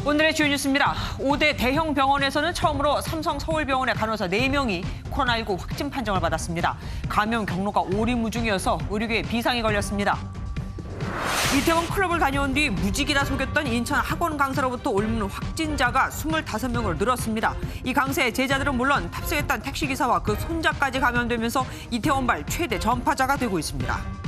오늘의 주요 뉴스입니다. 5대 대형 병원에서는 처음으로 삼성 서울병원의 간호사 4명이 코로나19 확진 판정을 받았습니다. 감염 경로가 오리무중이어서 의료계에 비상이 걸렸습니다. 이태원 클럽을 다녀온 뒤 무직이라 속였던 인천 학원 강사로부터 옮은 확진자가 25명으로 늘었습니다. 이 강사의 제자들은 물론 탑승했던 택시기사와 그 손자까지 감염되면서 이태원발 최대 전파자가 되고 있습니다.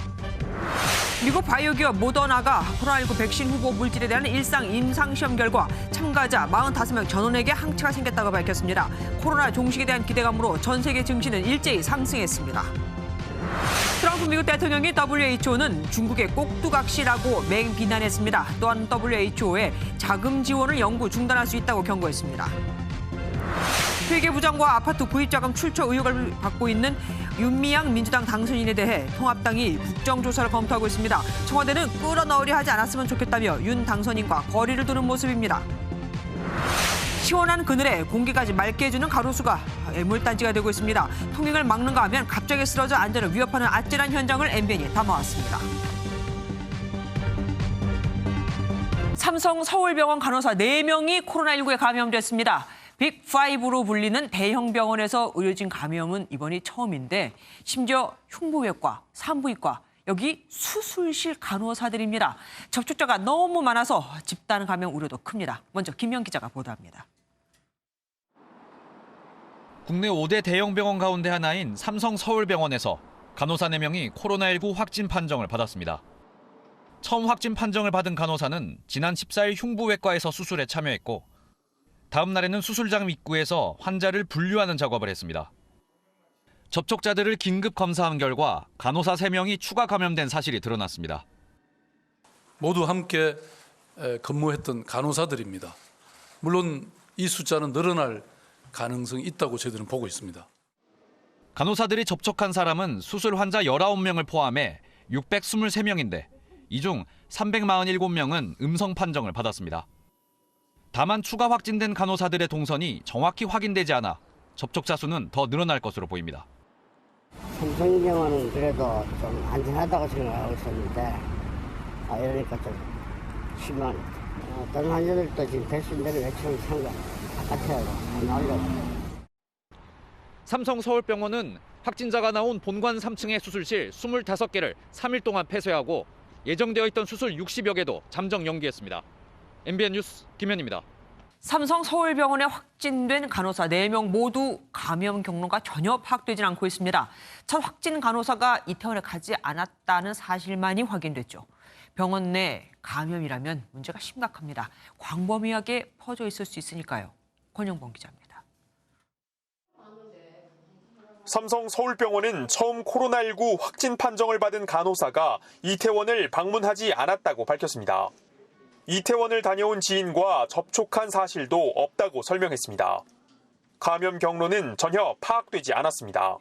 미국 바이오기업 모더나가 코로나19 백신 후보 물질에 대한 일상 임상시험 결과 참가자 45명 전원에게 항체가 생겼다고 밝혔습니다. 코로나 종식에 대한 기대감으로 전 세계 증시는 일제히 상승했습니다. 트럼프 미국 대통령이 WHO는 중국의 꼭두각시라고 맹비난했습니다. 또한 WHO의 자금 지원을 영구 중단할 수 있다고 경고했습니다. 회계부정과 아파트 구입자금 출처 의혹을 받고 있는 윤미향 민주당 당선인에 대해 통합당이 국정조사를 검토하고 있습니다. 청와대는 끌어넣으려 하지 않았으면 좋겠다며 윤 당선인과 거리를 두는 모습입니다. 시원한 그늘에 공기까지 맑게 해주는 가로수가 애물단지가 되고 있습니다. 통행을 막는가 하면 갑자기 쓰러져 안전을 위협하는 아찔한 현장을 MBN이 담아왔습니다. 삼성 서울병원 간호사 4명이 코로나19에 감염됐습니다. 빅5로 불리는 대형 병원에서 의료진 감염은 이번이 처음인데 심지어 흉부외과, 산부인과, 여기 수술실 간호사들입니다. 접촉자가 너무 많아서 집단 감염 우려도 큽니다. 먼저 김영 기자가 보도합니다. 국내 5대 대형 병원 가운데 하나인 삼성 서울병원에서 간호사 4명이 코로나19 확진 판정을 받았습니다. 처음 확진 판정을 받은 간호사는 지난 14일 흉부외과에서 수술에 참여했고 다음 날에는 수술장 입구에서 환자를 분류하는 작업을 했습니다. 접촉자들을 긴급 검사한 결과 간호사 3명이 추가 감염된 사실이 드러났습니다. 모두 함께 근무했던 간호사들입니다. 물론 이 숫자는 늘어날 가능성이 있다고 저희들은 보고 있습니다. 간호사들이 접촉한 사람은 수술 환자 19명을 포함해 623명인데 이 중 347명은 음성 판정을 받았습니다. 다만 추가 확진된 간호사들의 동선이 정확히 확인되지 않아 접촉자 수는 더 늘어날 것으로 보입니다. 삼성병원은 그래도 좀 안전하다고 생각하고 있었는데 이러니까 좀 실망. 다른 환자들도 지금 될 수 있는 대로 외출을 참가 바깥에 안 나오려고. 삼성 서울병원은 확진자가 나온 본관 3층의 수술실 25개를 3일 동안 폐쇄하고 예정되어 있던 수술 60여 개도 잠정 연기했습니다. MBN 뉴스 김현입니다. 삼성 서울병원에 확진된 간호사 4명 모두 감염 경로가 전혀 파악되진 않고 있습니다. 첫 확진 간호사가 이태원에 가지 않았다는 사실만이 확인됐죠. 병원 내 감염이라면 문제가 심각합니다. 광범위하게 퍼져 있을 수 있으니까요. 권영범 기자입니다. 삼성 서울병원은 처음 코로나19 확진 판정을 받은 간호사가 이태원을 방문하지 않았다고 밝혔습니다. 이태원을 다녀온 지인과 접촉한 사실도 없다고 설명했습니다. 감염 경로는 전혀 파악되지 않았습니다.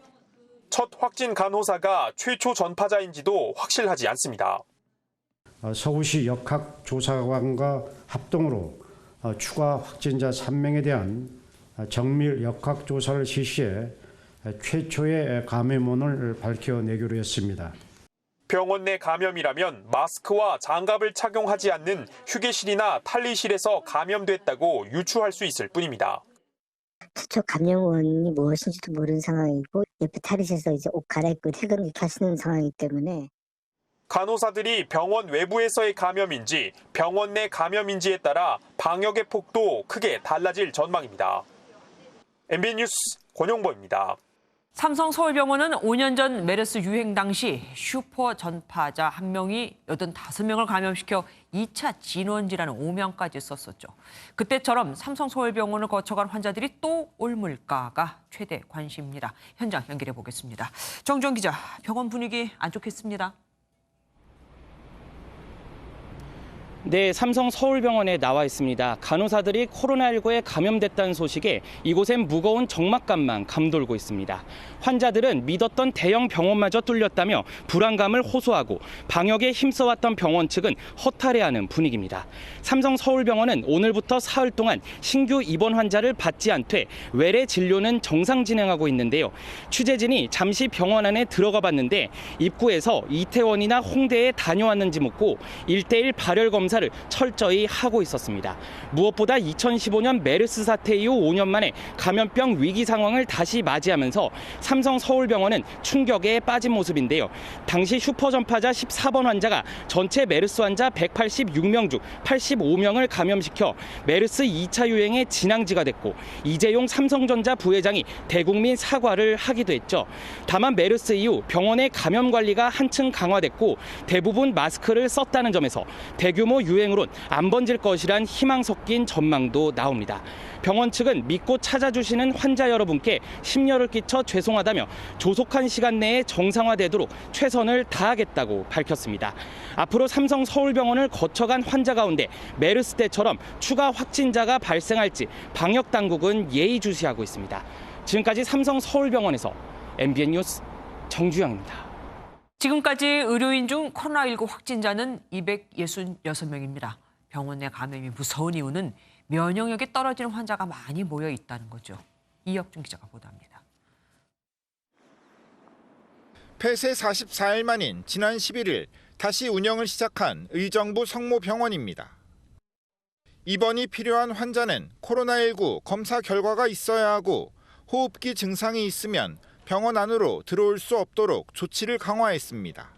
첫 확진 간호사가 최초 전파자인지도 확실하지 않습니다. 서울시 역학조사관과 합동으로 추가 확진자 3명에 대한 정밀 역학조사를 실시해 최초의 감염원을 밝혀내기로 했습니다. 병원 내 감염이라면 마스크와 장갑을 착용하지 않는 휴게실이나 탈의실에서 감염됐다고 유추할 수 있을 뿐입니다. 첫 감염원이 무엇인지도 모르는 상황이고 옆에 탈의실에서 이제 옷 갈아입고 퇴근 이렇게 하시는 상황이기 때문에 간호사들이 병원 외부에서의 감염인지 병원 내 감염인지에 따라 방역의 폭도 크게 달라질 전망입니다. MBN 뉴스 권용보입니다. 삼성 서울병원은 5년 전 메르스 유행 당시 슈퍼 전파자 1명이 85명을 감염시켜 2차 진원지라는 오명까지 썼었죠. 그때처럼 삼성 서울병원을 거쳐간 환자들이 또 옮을까가 최대 관심입니다. 현장 연결해 보겠습니다. 정주영 기자, 병원 분위기 안 좋겠습니다. 네, 삼성 서울병원에 나와 있습니다. 간호사들이 코로나19에 감염됐다는 소식에 이곳엔 무거운 적막감만 감돌고 있습니다. 환자들은 믿었던 대형 병원마저 뚫렸다며 불안감을 호소하고 방역에 힘써왔던 병원 측은 허탈해하는 분위기입니다. 삼성 서울병원은 오늘부터 사흘 동안 신규 입원 환자를 받지 않되 외래 진료는 정상 진행하고 있는데요. 취재진이 잠시 병원 안에 들어가 봤는데 입구에서 이태원이나 홍대에 다녀왔는지 묻고 1:1 발열 검사 검사를 철저히 하고 있었습니다. 무엇보다 2015년 메르스 사태 이후 5년 만에 감염병 위기 상황을 다시 맞이하면서 삼성 서울병원은 충격에 빠진 모습인데요. 당시 슈퍼전파자 14번 환자가 전체 메르스 환자 186명 중 85명을 감염시켜 메르스 2차 유행의 진앙지가 됐고 이재용 삼성전자 부회장이 대국민 사과를 하기도 했죠. 다만 메르스 이후 병원의 감염 관리가 한층 강화됐고 대부분 마스크를 썼다는 점에서 대규모 유행으론 안 번질 것이란 희망 섞인 전망도 나옵니다. 병원 측은 믿고 찾아주시는 환자 여러분께 심려를 끼쳐 죄송하다며 조속한 시간 내에 정상화되도록 최선을 다하겠다고 밝혔습니다. 앞으로 삼성 서울병원을 거쳐간 환자 가운데 메르스 때처럼 추가 확진자가 발생할지 방역 당국은 예의주시하고 있습니다. 지금까지 삼성 서울병원에서 MBN 뉴스 정주영입니다. 지금까지 의료인 중 코로나19 확진자는 266명입니다. 병원 내 감염이 무서운 이유는 면역력이 떨어지는 환자가 많이 모여 있다는 거죠. 이혁준 기자가 보도합니다. 폐쇄 44일 만인 지난 11일 다시 운영을 시작한 의정부 성모병원입니다. 입원이 필요한 환자는 코로나19 검사 결과가 있어야 하고 호흡기 증상이 있으면 병원 안으로 들어올 수 없도록 조치를 강화했습니다.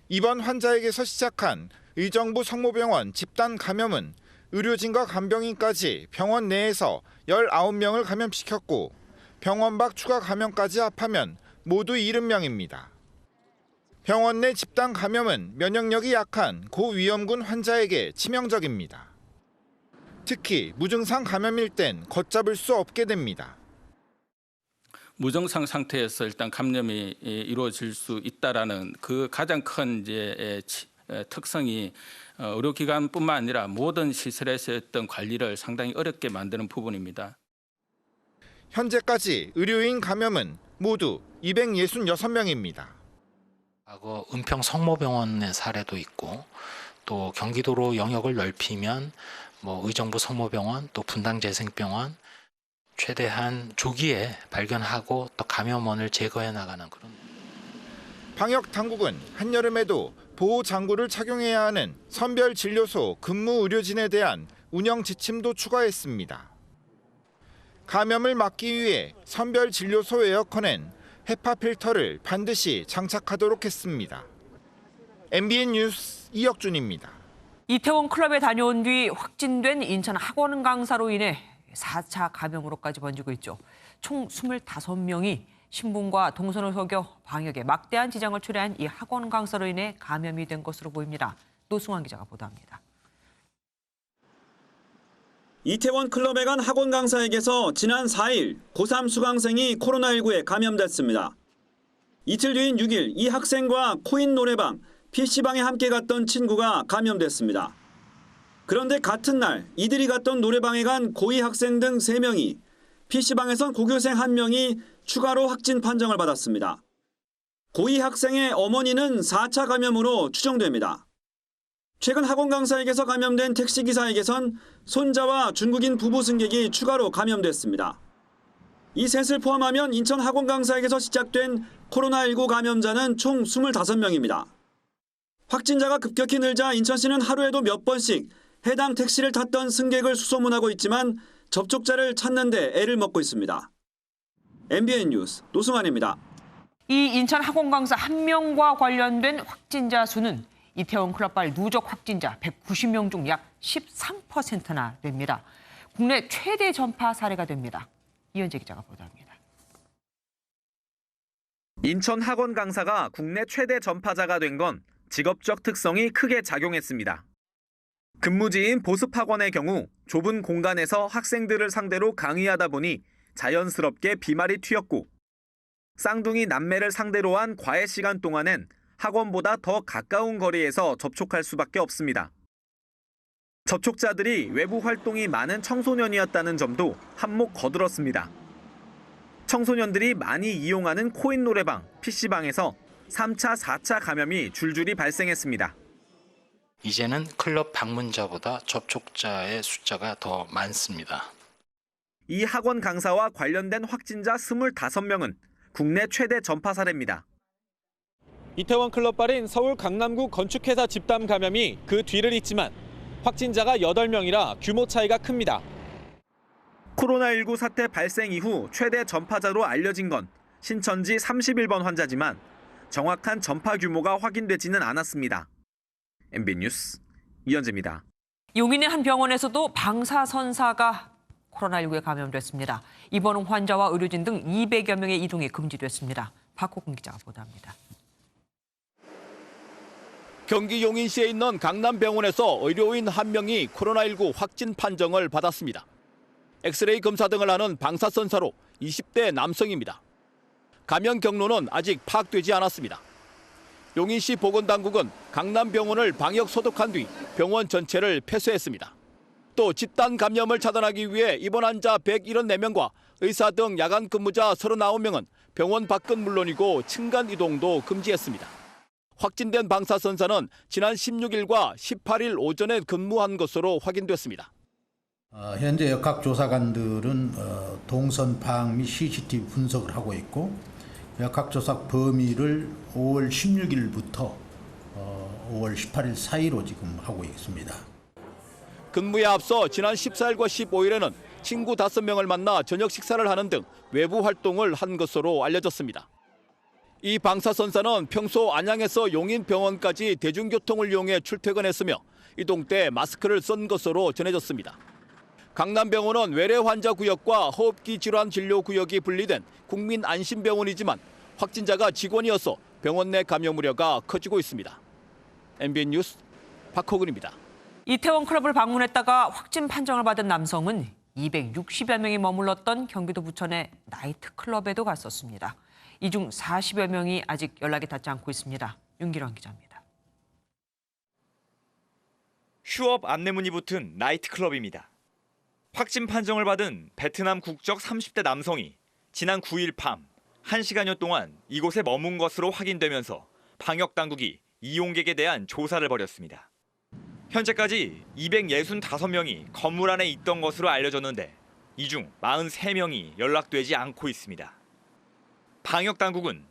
입원 환자에게서 시작한 의정부 성모병원 집단 감염은 의료진과 간병인까지 병원 내에서 19명을 감염시켰고 병원 밖 추가 감염까지 합하면 모두 70명입니다. 병원 내 집단 감염은 면역력이 약한 고위험군 환자에게 치명적입니다. 특히 무증상 감염일 땐 걷잡을 수 없게 됩니다. 무증상 상태에서 일단 감염이 이루어질 수 있다라는 그 가장 큰 특성이 의료기관뿐만 아니라 모든 시설에서 어떤 관리를 상당히 어렵게 만드는 부분입니다. 현재까지 의료인 감염은 모두 266명입니다. 과거 은평 성모병원의 사례도 있고 또 경기도로 영역을 넓히면 의정부 성모병원 또 분당재생병원 최대한 조기에 발견하고 또 감염원을 제거해 나가는 그런. 방역 당국은 한여름에도 보호 장구를 착용해야 하는 선별진료소 근무 의료진에 대한 운영 지침도 추가했습니다. 감염을 막기 위해 선별진료소 에어컨엔 헤파 필터를 반드시 장착하도록 했습니다. MBN 뉴스 이혁준입니다. 이태원 클럽에 다녀온 뒤 확진된 인천 학원 강사로 인해 4차 감염으로까지 번지고 있죠. 총 25명이 신분과 동선을 속여 방역에 막대한 지장을 초래한 이 학원 강사로 인해 감염이 된 것으로 보입니다. 노승환 기자가 보도합니다. 이태원 클럽에 간 학원 강사에게서 지난 4일 고3 수강생이 코로나19에 감염됐습니다. 이틀 뒤인 6일 이 학생과 코인 노래방, PC방에 함께 갔던 친구가 감염됐습니다. 그런데 같은 날 이들이 갔던 노래방에 간 고2 학생 등 3명이, PC방에선 고교생 1명이 추가로 확진 판정을 받았습니다. 고2 학생의 어머니는 4차 감염으로 추정됩니다. 최근 학원 강사에게서 감염된 택시기사에게선 손자와 중국인 부부 승객이 추가로 감염됐습니다. 이 셋을 포함하면 인천 학원 강사에게서 시작된 코로나19 감염자는 총 25명입니다. 확진자가 급격히 늘자 인천시는 하루에도 몇 번씩 해당 택시를 탔던 승객을 수소문하고 있지만 접촉자를 찾는 데 애를 먹고 있습니다. MBN 뉴스 노승환입니다. 이 인천 학원 강사 1명과 관련된 확진자 수는 이태원 클럽발 누적 확진자 190명 중 약 13%나 됩니다. 국내 최대 전파 사례가 됩니다. 이현재 기자가 보도합니다. 인천 학원 강사가 국내 최대 전파자가 된 건 직업적 특성이 크게 작용했습니다. 근무지인 보습학원의 경우 좁은 공간에서 학생들을 상대로 강의하다 보니 자연스럽게 비말이 튀었고, 쌍둥이 남매를 상대로 한 과외 시간 동안엔 학원보다 더 가까운 거리에서 접촉할 수밖에 없습니다. 접촉자들이 외부 활동이 많은 청소년이었다는 점도 한몫 거들었습니다. 청소년들이 많이 이용하는 코인 노래방, PC방에서 3차, 4차 감염이 줄줄이 발생했습니다. 이제는 클럽 방문자보다 접촉자의 숫자가 더 많습니다. 이 학원 강사와 관련된 확진자 25명은 국내 최대 전파 사례입니다. 이태원 클럽발인 서울 강남구 건축회사 집단 감염이 그 뒤를 잇지만 확진자가 8명이라 규모 차이가 큽니다. 코로나19 사태 발생 이후 최대 전파자로 알려진 건 신천지 31번 환자지만 정확한 전파 규모가 확인되지는 않았습니다. MBN 뉴스 이현재입니다. 용인의 한 병원에서도 방사선사가 코로나19에 감염됐습니다. 입원 환자와 의료진 등 200여 명의 이동이 금지됐습니다. 박호근 기자가 보도합니다. 경기 용인시에 있는 강남병원에서 의료인 1명이 코로나19 확진 판정을 받았습니다. 엑스레이 검사 등을 하는 방사선사로 20대 남성입니다. 감염 경로는 아직 파악되지 않았습니다. 용인시 보건당국은 강남병원을 방역 소독한 뒤 병원 전체를 폐쇄했습니다. 또 집단 감염을 차단하기 위해 입원 환자 174명과 의사 등 야간 근무자 39명은 병원 밖은 물론이고 층간 이동도 금지했습니다. 확진된 방사선사는 지난 16일과 18일 오전에 근무한 것으로 확인됐습니다. 현재 역학조사관들은 동선 파악 및 CCTV 분석을 하고 있고 역학조사 범위를 5월 16일부터 5월 18일 사이로 지금 하고 있습니다. 근무에 앞서 지난 14일과 15일에는 친구 5명을 만나 저녁 식사를 하는 등 외부 활동을 한 것으로 알려졌습니다. 이 방사선사는 평소 안양에서 용인병원까지 대중교통을 이용해 출퇴근했으며 이동 때 마스크를 쓴 것으로 전해졌습니다. 강남병원은 외래 환자 구역과 호흡기 질환 진료 구역이 분리된 국민안심병원이지만 확진자가 직원이어서 병원 내 감염 우려가 커지고 있습니다. MBN 뉴스 박호근입니다. 이태원 클럽을 방문했다가 확진 판정을 받은 남성은 260여 명이 머물렀던 경기도 부천의 나이트클럽에도 갔었습니다. 이 중 40여 명이 아직 연락이 닿지 않고 있습니다. 윤기란 기자입니다. 휴업 안내문이 붙은 나이트클럽입니다. 확진 판정을 받은 베트남 국적 30대 남성이 지난 9일 밤 1시간여 동안 이곳에 머문 것으로 확인되면서 방역당국이 이용객에 대한 조사를 벌였습니다. 현재까지 265명이 건물 안에 있던 것으로 알려졌는데 이 중 43명이 연락되지 않고 있습니다. 방역당국은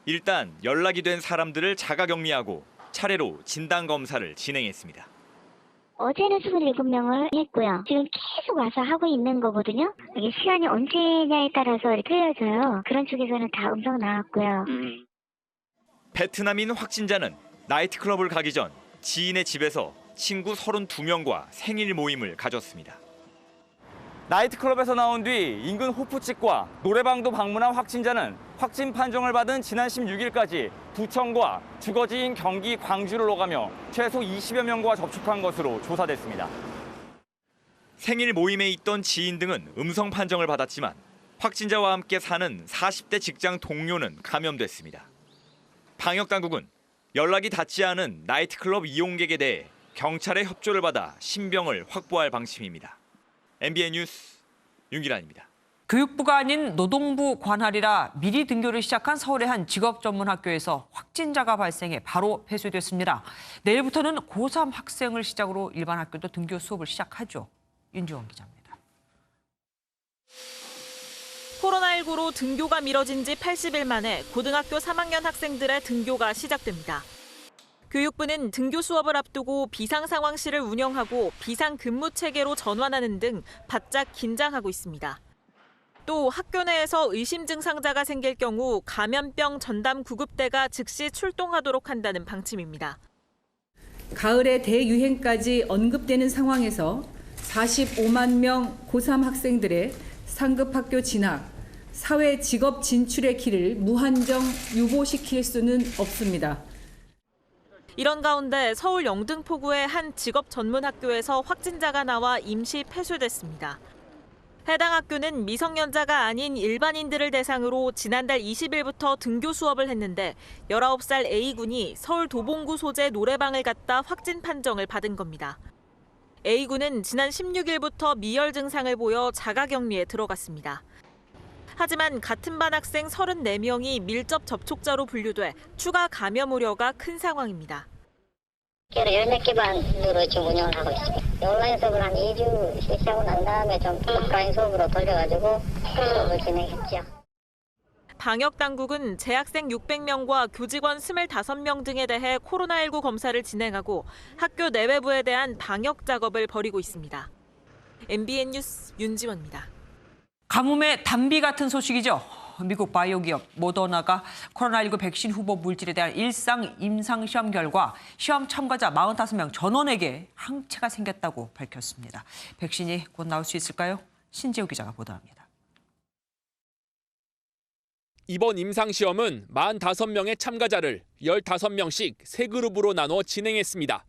일단 연락이 된 사람들을 자가격리하고 차례로 진단검사를 진행했습니다. 어제는 27명을 했고요. 지금 계속 와서 하고 있는 거거든요. 이게 시간이 언제냐에 따라서 틀려져요. 그런 쪽에서는 다 음성 나왔고요. 베트남인 확진자는 나이트클럽을 가기 전 지인의 집에서 친구 32명과 생일 모임을 가졌습니다. 나이트클럽에서 나온 뒤 인근 호프집과 노래방도 방문한 확진자는 확진 판정을 받은 지난 16일까지 부천과 주거지인 경기 광주를 오가며 최소 20여 명과 접촉한 것으로 조사됐습니다. 생일 모임에 있던 지인 등은 음성 판정을 받았지만 확진자와 함께 사는 40대 직장 동료는 감염됐습니다. 방역당국은 연락이 닿지 않은 나이트클럽 이용객에 대해 경찰의 협조를 받아 신병을 확보할 방침입니다. MBN 뉴스 윤기란입니다. 교육부가 아닌 노동부 관할이라 미리 등교를 시작한 서울의 한 직업전문학교에서 확진자가 발생해 바로 폐쇄됐습니다. 내일부터는 고3 학생을 시작으로 일반 학교도 등교 수업을 시작하죠. 윤지원 기자입니다. 코로나19로 등교가 미뤄진 지 80일 만에 고등학교 3학년 학생들의 등교가 시작됩니다. 교육부는 등교 수업을 앞두고 비상상황실을 운영하고 비상근무 체계로 전환하는 등 바짝 긴장하고 있습니다. 또 학교 내에서 의심 증상자가 생길 경우 감염병 전담 구급대가 즉시 출동하도록 한다는 방침입니다. 가을에 대유행까지 언급되는 상황에서 45만 명 고3 학생들의 상급학교 진학, 사회 직업 진출의 길을 무한정 유보시킬 수는 없습니다. 이런 가운데 서울 영등포구의 한 직업 전문학교에서 확진자가 나와 임시 폐쇄됐습니다. 해당 학교는 미성년자가 아닌 일반인들을 대상으로 지난달 20일부터 등교 수업을 했는데 19살 A군이 서울 도봉구 소재 노래방을 갔다 확진 판정을 받은 겁니다. A군은 지난 16일부터 미열 증상을 보여 자가격리에 들어갔습니다. 하지만 같은 반 학생 34명이 밀접 접촉자로 분류돼 추가 감염 우려가 큰 상황입니다. 열몇 개 반으로 지금 운영을 하고 있습니다. 온라인 수업을 한 2주 실시하고 난 다음에 좀 오프라인 수업으로 돌려가지고 수업을 진행했죠. 방역 당국은 재학생 600명과 교직원 25명 등에 대해 코로나19 검사를 진행하고 학교 내외부에 대한 방역 작업을 벌이고 있습니다. MBN 뉴스 윤지원입니다. 가뭄의 단비 같은 소식이죠. 미국 바이오 기업 모더나가 코로나19 백신 후보 물질에 대한 일상 임상시험 결과 시험 참가자 45명 전원에게 항체가 생겼다고 밝혔습니다. 백신이 곧 나올 수 있을까요? 신재우 기자가 보도합니다. 이번 임상시험은 45명의 참가자를 15명씩 3그룹으로 나눠 진행했습니다.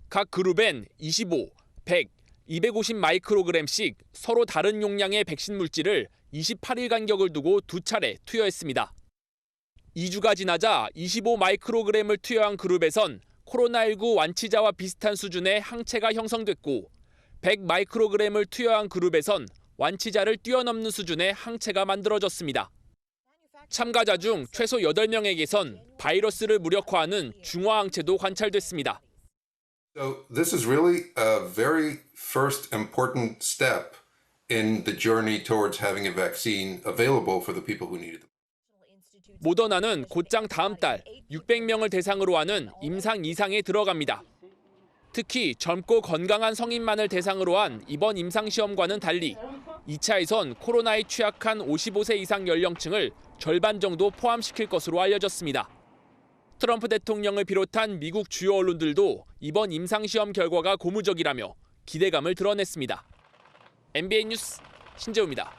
각 그룹엔 25, 100, 250 마이크로그램씩 서로 다른 용량의 백신 물질을 28일 간격을 두고 2차례 투여했습니다. 2주가 지나자 25 마이크로그램을 투여한 그룹에선 코로나19 완치자와 비슷한 수준의 항체가 형성됐고 100 마이크로그램을 투여한 그룹에선 완치자를 뛰어넘는 수준의 항체가 만들어졌습니다. 참가자 중 최소 8명에게선 바이러스를 무력화하는 중화항체도 관찰됐습니다. So this is really a very first important step in the journey towards having a vaccine available for the people who need it. 모더나는 곧장 다음 달 600명을 대상으로 하는 임상 2상에 들어갑니다. 특히 젊고 건강한 성인만을 대상으로 한 이번 임상시험과는 달리 2차에선 코로나에 취약한 55세 이상 연령층을 절반 정도 포함시킬 것으로 알려졌습니다. 트럼프 대통령을 비롯한 미국 주요 언론들도 이번 임상시험 결과가 고무적이라며 기대감을 드러냈습니다. MBN 뉴스 신재우입니다.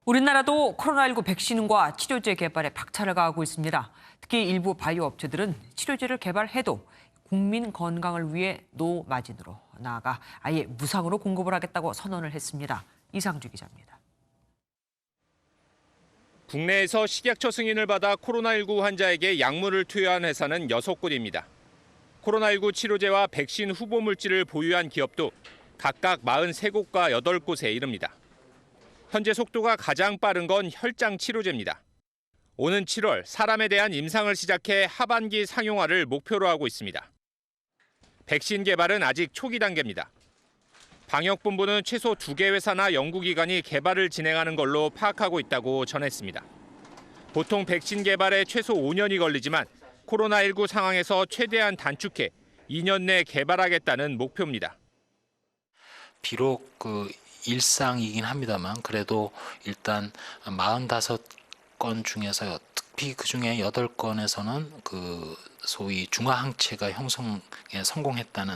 우리나라도 코로나19 백신과 치료제 개발에 박차를 가하고 있습니다. 특히 일부 바이오 업체들은 치료제를 개발해도 국민 건강을 위해 노마진으로 나아가 아예 무상으로 공급을 하겠다고 선언을 했습니다. 이상주 기자입니다. 국내에서 식약처 승인을 받아 코로나19 환자에게 약물을 투여한 회사는 6곳입니다. 코로나19 치료제와 백신 후보 물질을 보유한 기업도 각각 43곳과 8곳에 이릅니다. 현재 속도가 가장 빠른 건 혈장 치료제입니다. 오는 7월 사람에 대한 임상을 시작해 하반기 상용화를 목표로 하고 있습니다. 백신 개발은 아직 초기 단계입니다. 방역본부는 최소 2개 회사나 연구기관이 개발을 진행하는 걸로 파악하고 있다고 전했습니다. 보통 백신 개발에 최소 5년이 걸리지만 코로나19 상황에서 최대한 단축해 2년 내 개발하겠다는 목표입니다. 비록 일상이긴 합니다만 그래도 일단 45건 중에서 특히 그중에 8건에서는 소위 중화항체가 형성에 성공했다는.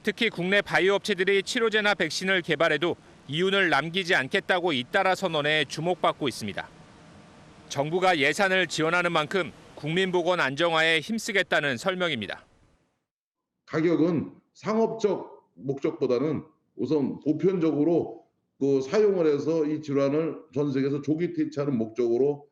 특히 국내 바이오 업체들이 치료제나 백신을 개발해도 이윤을 남기지 않겠다고 잇따라 선언해 주목받고 있습니다. 정부가 예산을 지원하는 만큼 국민보건 안정화에 힘쓰겠다는 설명입니다. 가격은 상업적 목적보다는 우선 보편적으로 사용을 해서 이 질환을 전 세계에서 조기 퇴치하는 목적으로.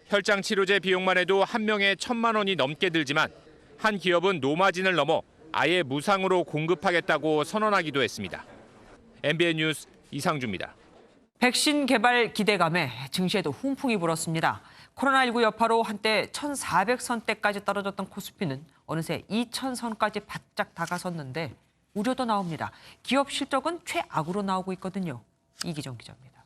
혈장 치료제 비용만 해도 한 명에 1,000만 원이 넘게 들지만 한 기업은 노마진을 넘어 아예 무상으로 공급하겠다고 선언하기도 했습니다. MBN 뉴스 이상주입니다. 백신 개발 기대감에 증시에도 훈풍이 불었습니다. 코로나19 여파로 한때 1,400선대까지 떨어졌던 코스피는 어느새 2,000선까지 바짝 다가섰는데 우려도 나옵니다. 기업 실적은 최악으로 나오고 있거든요. 이기정 기자입니다.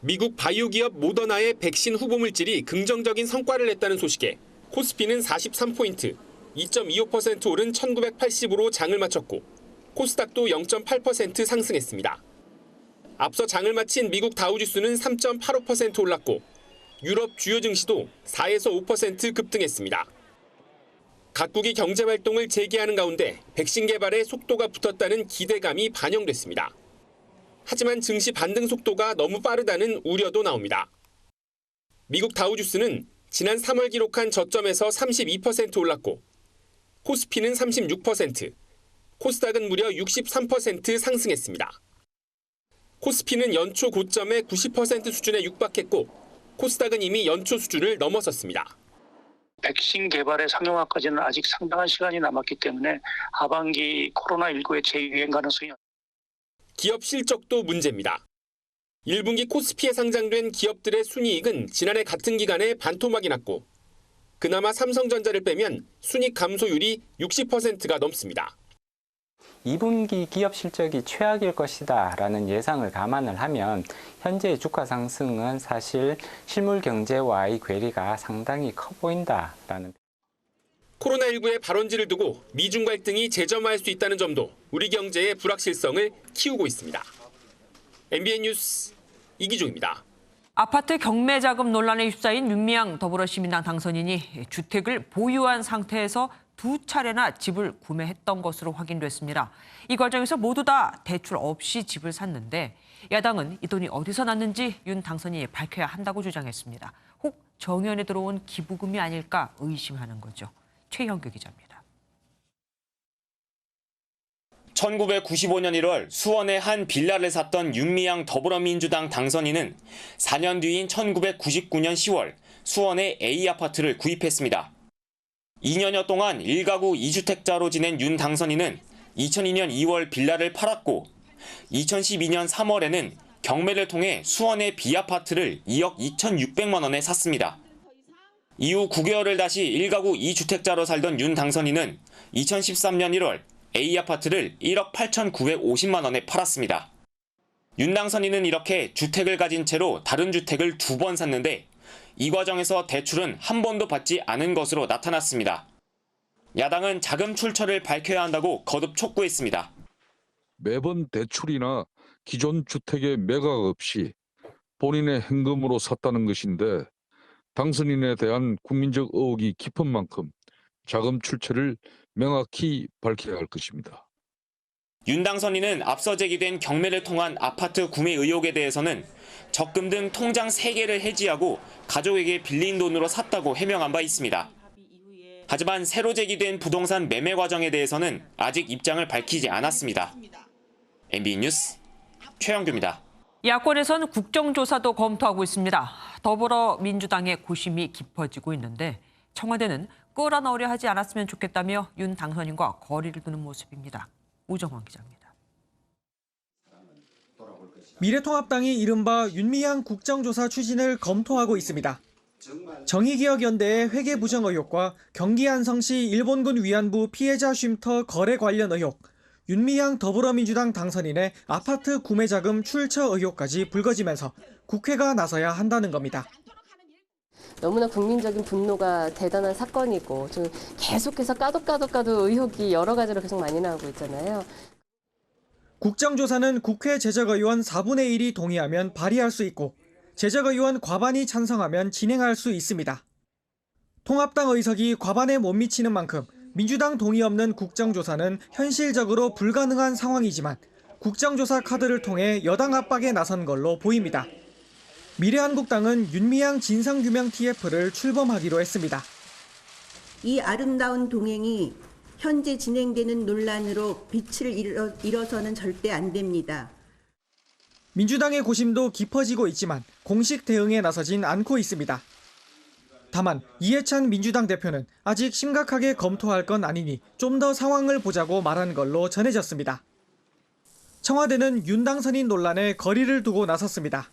미국 바이오 기업 모더나의 백신 후보 물질이 긍정적인 성과를 냈다는 소식에 코스피는 43포인트, 2.25% 오른 1980으로 장을 마쳤고 코스닥도 0.8% 상승했습니다. 앞서 장을 마친 미국 다우지수는 3.85% 올랐고 유럽 주요 증시도 4에서 5% 급등했습니다. 각국이 경제활동을 재개하는 가운데 백신 개발에 속도가 붙었다는 기대감이 반영됐습니다. 하지만 증시 반등 속도가 너무 빠르다는 우려도 나옵니다. 미국 다우지수는 지난 3월 기록한 저점에서 32% 올랐고 코스피는 36%, 코스닥은 무려 63% 상승했습니다. 코스피는 연초 고점의 90% 수준에 육박했고 코스닥은 이미 연초 수준을 넘어섰습니다. 백신 개발의 상용화까지는 아직 상당한 시간이 남았기 때문에 하반기 코로나19의 재유행 가능성이. 기업 실적도 문제입니다. 1분기 코스피에 상장된 기업들의 순이익은 지난해 같은 기간에 반토막이 났고 그나마 삼성전자를 빼면 순이익 감소율이 60%가 넘습니다. 2분기 기업 실적이 최악일 것이다라는 예상을 감안을 하면 현재 주가 상승은 사실 실물 경제와의 괴리가 상당히 커 보인다라는. 코로나19의 발원지를 두고 미중 갈등이 재점화할 수 있다는 점도 우리 경제의 불확실성을 키우고 있습니다. MBN 뉴스 이기종입니다. 아파트 경매자금 논란에 휩싸인 윤미향 더불어시민당 당선인이 주택을 보유한 상태에서 2차례나 집을 구매했던 것으로 확인됐습니다. 이 과정에서 모두 다 대출 없이 집을 샀는데 야당은 이 돈이 어디서 났는지 윤 당선인이 밝혀야 한다고 주장했습니다. 혹 정연에 들어온 기부금이 아닐까 의심하는 거죠. 최형규 기자입니다. 1995년 1월 수원의 한 빌라를 샀던 윤미향 더불어민주당 당선인은 4년 뒤인 1999년 10월 수원의 A아파트를 구입했습니다. 2년여 동안 1가구 2주택자로 지낸 윤 당선인은 2002년 2월 빌라를 팔았고 2012년 3월에는 경매를 통해 수원의 B아파트를 2억 2,600만 원에 샀습니다. 이후 9개월을 다시 1가구 2주택자로 살던 윤 당선인은 2013년 1월 A아파트를 1억 8,950만 원에 팔았습니다. 윤 당선인은 이렇게 주택을 가진 채로 다른 주택을 2번 샀는데 이 과정에서 대출은 한 번도 받지 않은 것으로 나타났습니다. 야당은 자금 출처를 밝혀야 한다고 거듭 촉구했습니다. 매번 대출이나 기존 주택의 매각 없이 본인의 현금으로 샀다는 것인데 당선인에 대한 국민적 의혹이 깊은 만큼 자금 출처를 명확히 밝혀야 할 것입니다. 윤 당선인은 앞서 제기된 경매를 통한 아파트 구매 의혹에 대해서는 적금 등 통장 3개를 해지하고 가족에게 빌린 돈으로 샀다고 해명한 바 있습니다. 하지만 새로 제기된 부동산 매매 과정에 대해서는 아직 입장을 밝히지 않았습니다. MBN 뉴스 최영규입니다. 야권에선 국정조사도 검토하고 있습니다. 더불어민주당의 고심이 깊어지고 있는데 청와대는 끌어넣으려 하지 않았으면 좋겠다며 윤 당선인과 거리를 두는 모습입니다. 우정환 기자입니다. 미래통합당이 이른바 윤미향 국정조사 추진을 검토하고 있습니다. 정의기억연대의 회계부정 의혹과 경기 안성시 일본군 위안부 피해자 쉼터 거래 관련 의혹, 윤미향 더불어민주당 당선인의 아파트 구매자금 출처 의혹까지 불거지면서 국회가 나서야 한다는 겁니다. 너무나 국민적인 분노가 대단한 사건이고 좀 계속해서 까도 의혹이 여러 가지로 계속 많이 나오고 있잖아요. 국정조사는 국회 제적의원 4분의 1이 동의하면 발의할 수 있고 제적의원 과반이 찬성하면 진행할 수 있습니다. 통합당 의석이 과반에 못 미치는 만큼 민주당 동의 없는 국정조사는 현실적으로 불가능한 상황이지만 국정조사 카드를 통해 여당 압박에 나선 걸로 보입니다. 미래한국당은 윤미향 진상규명 TF를 출범하기로 했습니다. 이 아름다운 동행이 현재 진행되는 논란으로 빛을 잃어서는 절대 안 됩니다. 민주당의 고심도 깊어지고 있지만 공식 대응에 나서진 않고 있습니다. 다만 이해찬 민주당 대표는 아직 심각하게 검토할 건 아니니 좀 더 상황을 보자고 말한 걸로 전해졌습니다. 청와대는 윤 당선인 논란에 거리를 두고 나섰습니다.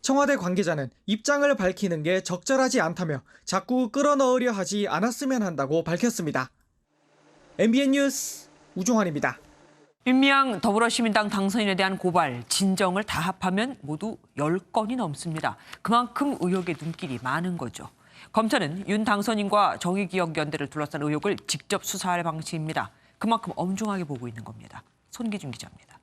청와대 관계자는 입장을 밝히는 게 적절하지 않다며 자꾸 끌어넣으려 하지 않았으면 한다고 밝혔습니다. MBN 뉴스 우종환입니다. 윤미향 더불어시민당 당선인에 대한 고발, 진정을 다 합하면 모두 10건이 넘습니다. 그만큼 의혹의 눈길이 많은 거죠. 검찰은 윤 당선인과 정의기억연대를 둘러싼 의혹을 직접 수사할 방침입니다. 그만큼 엄중하게 보고 있는 겁니다. 손기준 기자입니다.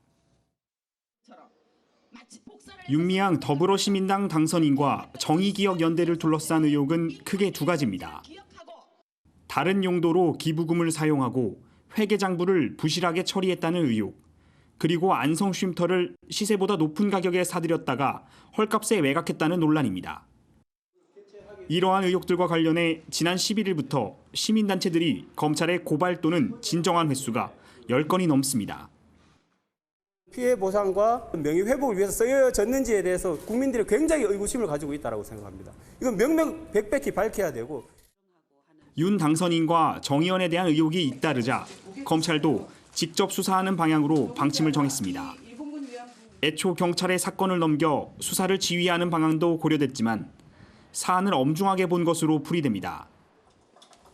윤미향 더불어시민당 당선인과 정의기억연대를 둘러싼 의혹은 크게 2가지입니다. 다른 용도로 기부금을 사용하고 회계장부를 부실하게 처리했다는 의혹, 그리고 안성 쉼터를 시세보다 높은 가격에 사들였다가 헐값에 매각했다는 논란입니다. 이러한 의혹들과 관련해 지난 11일부터 시민단체들이 검찰에 고발 또는 진정한 횟수가 10건이 넘습니다. 피해 보상과 명예회복을 위해서 쓰여졌는지에 대해서 국민들이 굉장히 의구심을 가지고 있다고 생각합니다. 이건 명명백백히 밝혀야 되고. 윤 당선인과 정의연에 대한 의혹이 잇따르자 검찰도 직접 수사하는 방향으로 방침을 정했습니다. 애초 경찰에 사건을 넘겨 수사를 지휘하는 방향도 고려됐지만 사안을 엄중하게 본 것으로 풀이됩니다.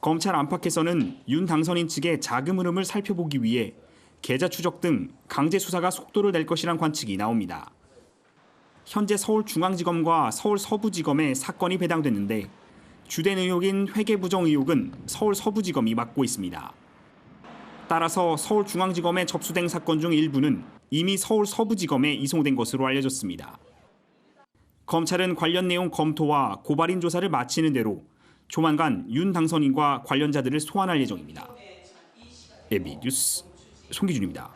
검찰 안팎에서는 윤 당선인 측의 자금 흐름을 살펴보기 위해 계좌 추적 등 강제 수사가 속도를 낼 것이란 관측이 나옵니다. 현재 서울중앙지검과 서울 서부지검에 사건이 배당됐는데 주된 의혹인 회계부정 의혹은 서울 서부지검이 맡고 있습니다. 따라서 서울중앙지검에 접수된 사건 중 일부는 이미 서울 서부지검에 이송된 것으로 알려졌습니다. 검찰은 관련 내용 검토와 고발인 조사를 마치는 대로 조만간 윤 당선인과 관련자들을 소환할 예정입니다. MB 뉴스 송기준입니다.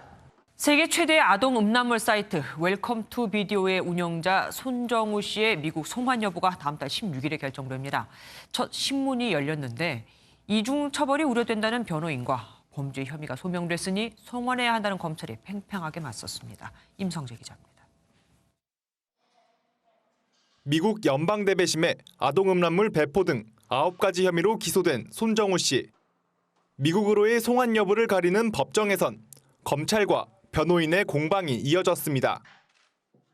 세계 최대의 아동 음란물 사이트 웰컴 투 비디오의 운영자 손정우 씨의 미국 송환 여부가 다음 달 16일에 결정됩니다. 첫 신문이 열렸는데 이중 처벌이 우려된다는 변호인과 범죄 혐의가 소명됐으니 송환해야 한다는 검찰이 팽팽하게 맞섰습니다. 임성재 기자입니다. 미국 연방대배심에 아동음란물 배포 등 9가지 혐의로 기소된 손정우 씨. 미국으로의 송환 여부를 가리는 법정에선 검찰과 변호인의 공방이 이어졌습니다.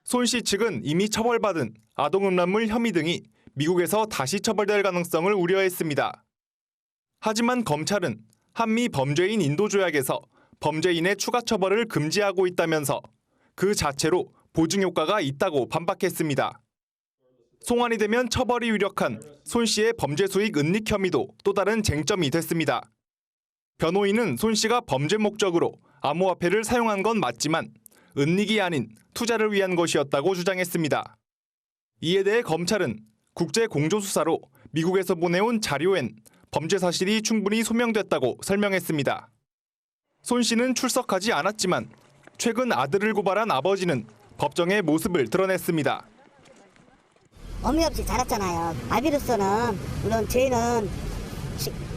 손 씨 측은 이미 처벌받은 아동음란물 혐의 등이 미국에서 다시 처벌될 가능성을 우려했습니다. 하지만 검찰은 한미 범죄인 인도조약에서 범죄인의 추가 처벌을 금지하고 있다면서 그 자체로 보증 효과가 있다고 반박했습니다. 송환이 되면 처벌이 유력한 손 씨의 범죄 수익 은닉 혐의도 또 다른 쟁점이 됐습니다. 변호인은 손 씨가 범죄 목적으로 암호화폐를 사용한 건 맞지만 은닉이 아닌 투자를 위한 것이었다고 주장했습니다. 이에 대해 검찰은 국제 공조수사로 미국에서 보내온 자료엔 범죄 사실이 충분히 소명됐다고 설명했습니다. 손 씨는 출석하지 않았지만 최근 아들을 고발한 아버지는 법정에 모습을 드러냈습니다. 어미 없이 자랐잖아요. 아비로서는 물론 죄는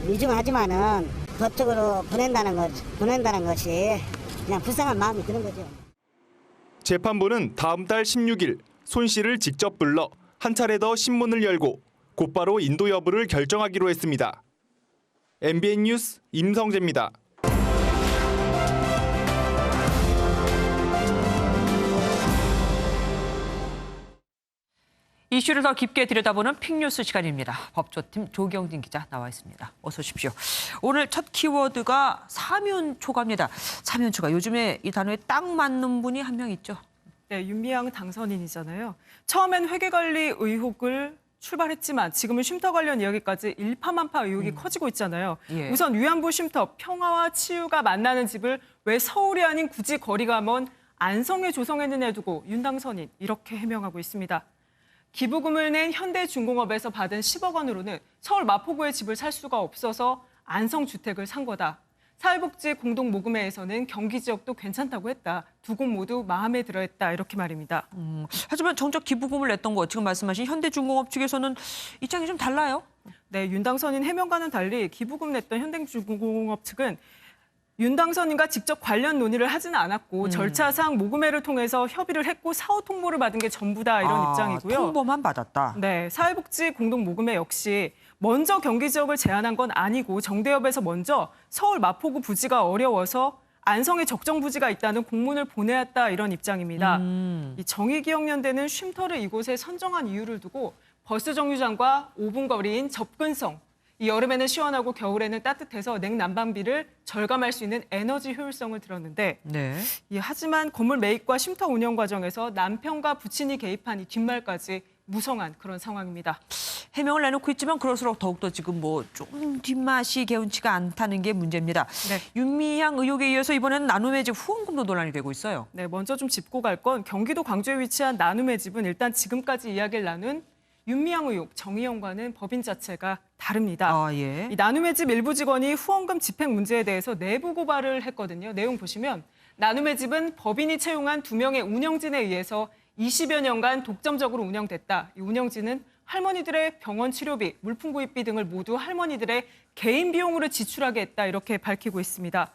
위중하지만은 법적으로 보낸다는 것이 그냥 불쌍한 마음이 드는 거죠. 재판부는 다음 달 16일 손 씨를 직접 불러 한 차례 더 신문을 열고 곧바로 인도 여부를 결정하기로 했습니다. MBN 뉴스 임성재입니다. 이슈를 더 깊게 들여다보는 픽뉴스 시간입니다. 법조팀 조경진 기자 나와 있습니다. 어서 오십시오. 오늘 첫 키워드가 사면초가입니다. 사면초가 요즘에 이 단어에 딱 맞는 분이 한 명 있죠. 네, 윤미향 당선인이잖아요. 처음엔 회계관리 의혹을 출발했지만 지금은 쉼터 관련 이야기까지 일파만파 의혹이 커지고 있잖아요. 예. 우선 위안부 쉼터, 평화와 치유가 만나는 집을 왜 서울이 아닌 굳이 거리가 먼 안성에 조성했느냐에 두고 윤 당선인 이렇게 해명하고 있습니다. 기부금을 낸 현대중공업에서 받은 10억 원으로는 서울 마포구에 집을 살 수가 없어서 안성주택을 산 거다. 사회복지 공동모금회에서는 경기 지역도 괜찮다고 했다. 두 곳 모두 마음에 들어했다. 이렇게 말입니다. 하지만 정작 기부금을 냈던 거 지금 말씀하신 현대중공업 측에서는 입장이 좀 달라요? 네, 윤 당선인 해명과는 달리 기부금 냈던 현대중공업 측은 윤 당선인과 직접 관련 논의를 하지는 않았고 절차상 모금회를 통해서 협의를 했고 사후 통보를 받은 게 전부다 이런 입장이고요. 통보만 받았다. 네, 사회복지 공동모금회 역시 먼저 경기 지역을 제안한 건 아니고 정대협에서 먼저 서울 마포구 부지가 어려워서 안성에 적정 부지가 있다는 공문을 보내왔다 이런 입장입니다. 이 정의기억연대는 쉼터를 이곳에 선정한 이유를 두고 버스 정류장과 5분 거리인 접근성, 이 여름에는 시원하고 겨울에는 따뜻해서 냉난방비를 절감할 수 있는 에너지 효율성을 들었는데 네. 하지만 건물 매입과 쉼터 운영 과정에서 남편과 부친이 개입한 이 뒷말까지 무성한 그런 상황입니다. 해명을 내놓고 있지만 그럴수록 더욱더 지금 좀 뒷맛이 개운치가 않다는 게 문제입니다. 네. 윤미향 의혹에 이어서 이번에는 나눔의 집 후원금도 논란이 되고 있어요. 네, 먼저 좀 짚고 갈 건 경기도 광주에 위치한 나눔의 집은 일단 지금까지 이야기를 나눈 윤미향 의혹, 정의연과는 법인 자체가 다릅니다. 예. 이 나눔의 집 일부 직원이 후원금 집행 문제에 대해서 내부 고발을 했거든요. 내용 보시면 나눔의 집은 법인이 채용한 2명의 운영진에 의해서 20여 년간 독점적으로 운영됐다. 이 운영진은 할머니들의 병원 치료비, 물품 구입비 등을 모두 할머니들의 개인 비용으로 지출하게 했다. 이렇게 밝히고 있습니다.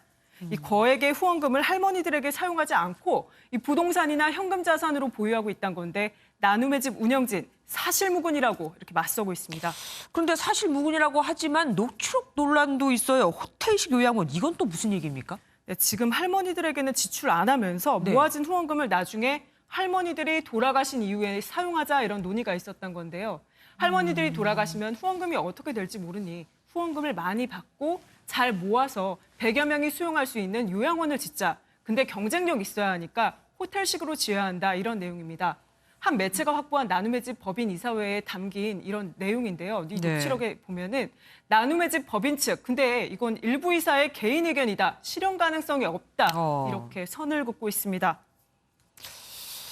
이 거액의 후원금을 할머니들에게 사용하지 않고 이 부동산이나 현금 자산으로 보유하고 있다는 건데 나눔의 집 운영진 사실무근이라고 이렇게 맞서고 있습니다. 그런데 사실무근이라고 하지만 녹취록 논란도 있어요. 호텔식 요양원 이건 또 무슨 얘기입니까? 네, 지금 할머니들에게는 지출 안 하면서 모아진 후원금을 나중에 할머니들이 돌아가신 이후에 사용하자 이런 논의가 있었던 건데요. 할머니들이 돌아가시면 후원금이 어떻게 될지 모르니 후원금을 많이 받고 잘 모아서 100여 명이 수용할 수 있는 요양원을 짓자. 근데 경쟁력 있어야 하니까 호텔식으로 지어야 한다 이런 내용입니다. 한 매체가 확보한 나눔의 집 법인 이사회에 담긴 이런 내용인데요. 이 녹취록에 보면은 나눔의 집 법인 측, 근데 이건 일부 이사의 개인 의견이다. 실현 가능성이 없다. 이렇게 선을 긋고 있습니다.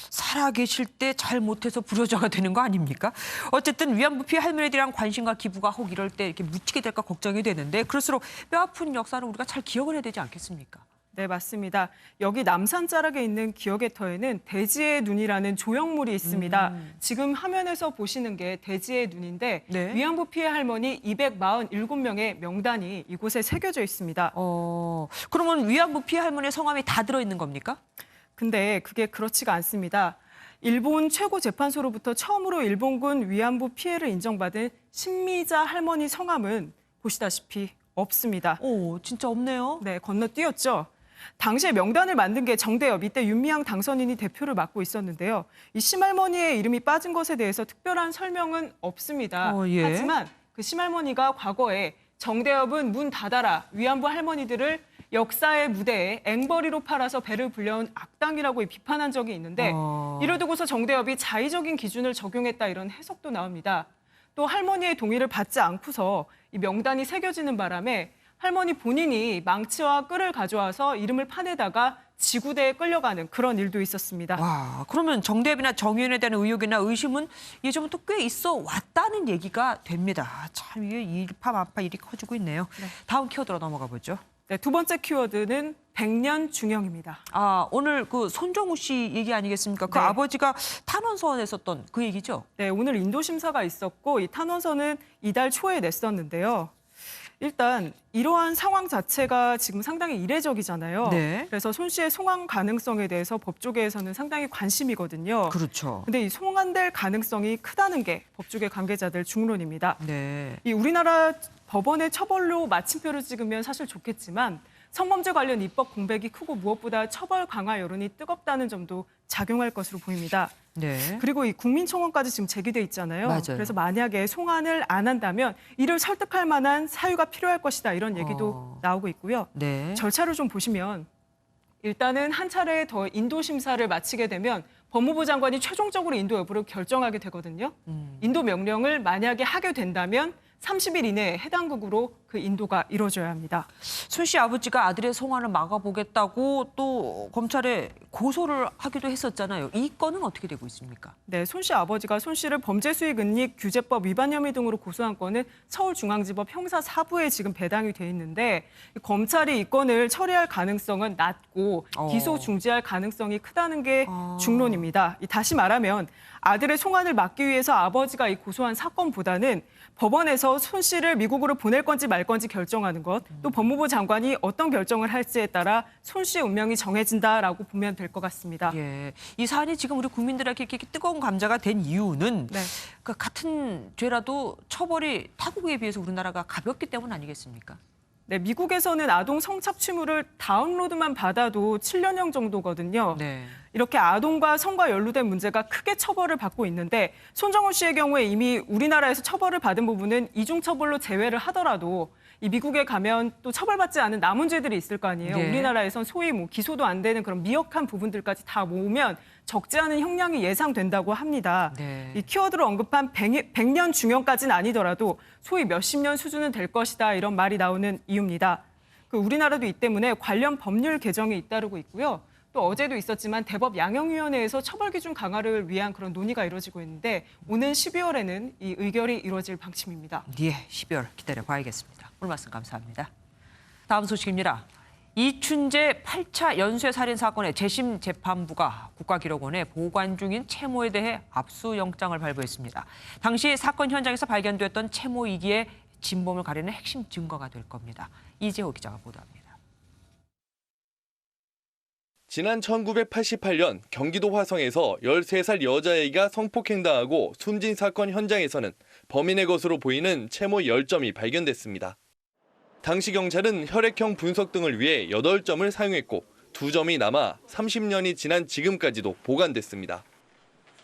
살아계실 때 잘못해서 불효자가 되는 거 아닙니까? 어쨌든 위안부 피해 할머니에 대한 관심과 기부가 혹 이럴 때 이렇게 묻히게 될까 걱정이 되는데 그럴수록 뼈아픈 역사를 우리가 잘 기억을 해야 되지 않겠습니까? 네, 맞습니다. 여기 남산 자락에 있는 기억의 터에는 대지의 눈이라는 조형물이 있습니다. 지금 화면에서 보시는 게 대지의 눈인데 네. 위안부 피해 할머니 247명의 명단이 이곳에 새겨져 있습니다. 그러면 위안부 피해 할머니의 성함이 다 들어있는 겁니까? 근데 그게 그렇지가 않습니다. 일본 최고재판소로부터 처음으로 일본군 위안부 피해를 인정받은 신미자 할머니 성함은 보시다시피 없습니다. 진짜 없네요. 네, 건너뛰었죠. 당시에 명단을 만든 게 정대엽, 이때 윤미향 당선인이 대표를 맡고 있었는데요. 이 심할머니의 이름이 빠진 것에 대해서 특별한 설명은 없습니다. 예. 하지만 그 심할머니가 과거에 정대엽은 문 닫아라, 위안부 할머니들을 역사의 무대에 앵벌이로 팔아서 배를 불려온 악당이라고 비판한 적이 있는데 이를 두고서 정대엽이 자의적인 기준을 적용했다 이런 해석도 나옵니다. 또 할머니의 동의를 받지 않고서 이 명단이 새겨지는 바람에 할머니 본인이 망치와 끌을 가져와서 이름을 파내다가 지구대에 끌려가는 그런 일도 있었습니다. 와, 그러면 정대엽이나 정의연에 대한 의혹이나 의심은 예전부터 꽤 있어 왔다는 얘기가 됩니다. 참 이게 일파만파 일이 커지고 있네요. 다음 키워드로 넘어가 보죠. 네, 두 번째 키워드는 100년 중형입니다. 오늘 그 손정우 씨 얘기 아니겠습니까? 그 네. 아버지가 탄원서 냈었던 그 얘기죠? 네, 오늘 인도 심사가 있었고 이 탄원서는 이달 초에 냈었는데요. 일단 이러한 상황 자체가 지금 상당히 이례적이잖아요. 네. 그래서 손 씨의 송환 가능성에 대해서 법조계에서는 상당히 관심이거든요. 그렇죠. 근데 이 송환될 가능성이 크다는 게 법조계 관계자들 중론입니다. 네. 이 우리나라 법원의 처벌로 마침표를 찍으면 사실 좋겠지만 성범죄 관련 입법 공백이 크고 무엇보다 처벌 강화 여론이 뜨겁다는 점도 작용할 것으로 보입니다. 네. 그리고 이 국민청원까지 지금 제기돼 있잖아요. 맞아요. 그래서 만약에 송환을 안 한다면 이를 설득할 만한 사유가 필요할 것이다 이런 얘기도 나오고 있고요. 네. 절차를 좀 보시면 일단은 한 차례 더 인도 심사를 마치게 되면 법무부 장관이 최종적으로 인도 여부를 결정하게 되거든요. 인도 명령을 만약에 하게 된다면 30일 이내에 해당 극으로 그 인도가 이루어져야 합니다. 손 씨 아버지가 아들의 송환을 막아보겠다고 또 검찰에 고소를 하기도 했었잖아요. 이 건은 어떻게 되고 있습니까? 네, 손 씨 아버지가 손 씨를 범죄수익은닉규제법 위반 혐의 등으로 고소한 건은 서울중앙지법 형사 4부에 지금 배당이 돼 있는데 검찰이 이 건을 처리할 가능성은 낮고 기소 중지할 가능성이 크다는 게 중론입니다. 다시 말하면 아들의 송환을 막기 위해서 아버지가 이 고소한 사건보다는 법원에서 손 씨를 미국으로 보낼 건지 말 건지 결정하는 것, 또 법무부 장관이 어떤 결정을 할지에 따라 손 씨의 운명이 정해진다라고 보면 될 것 같습니다. 예, 이 사안이 지금 우리 국민들에게 이렇게 뜨거운 감자가 된 이유는 그 같은 죄라도 처벌이 타국에 비해서 우리나라가 가볍기 때문 아니겠습니까? 네, 미국에서는 아동 성착취물을 다운로드만 받아도 7년형 정도거든요. 네. 이렇게 아동과 성과 연루된 문제가 크게 처벌을 받고 있는데 손정우 씨의 경우에 이미 우리나라에서 처벌을 받은 부분은 이중처벌로 제외를 하더라도 이 미국에 가면 또 처벌받지 않은 남은 죄들이 있을 거 아니에요. 네. 우리나라에선 소위 기소도 안 되는 그런 미약한 부분들까지 다 모으면 적지 않은 형량이 예상된다고 합니다. 네. 이 키워드로 언급한 100년 중형까지는 아니더라도 소위 몇십 년 수준은 될 것이다 이런 말이 나오는 이유입니다. 그 우리나라도 이 때문에 관련 법률 개정이 잇따르고 있고요. 또 어제도 있었지만 대법 양형위원회에서 처벌 기준 강화를 위한 그런 논의가 이루어지고 있는데 오는 12월에는 이 의결이 이루어질 방침입니다. 예, 12월 기다려 봐야겠습니다. 오늘 말씀 감사합니다. 다음 소식입니다. 이춘재 8차 연쇄살인 사건의 재심 재판부가 국가기록원에 보관 중인 채모에 대해 압수영장을 발부했습니다. 당시 사건 현장에서 발견됐던 채모 이기의 진범을 가리는 핵심 증거가 될 겁니다. 이재호 기자가 보도합니다. 지난 1988년 경기도 화성에서 13살 여자아이가 성폭행당하고 숨진 사건 현장에서는 범인의 것으로 보이는 채모 10점이 발견됐습니다. 당시 경찰은 혈액형 분석 등을 위해 8점을 사용했고 2점이 남아 30년이 지난 지금까지도 보관됐습니다.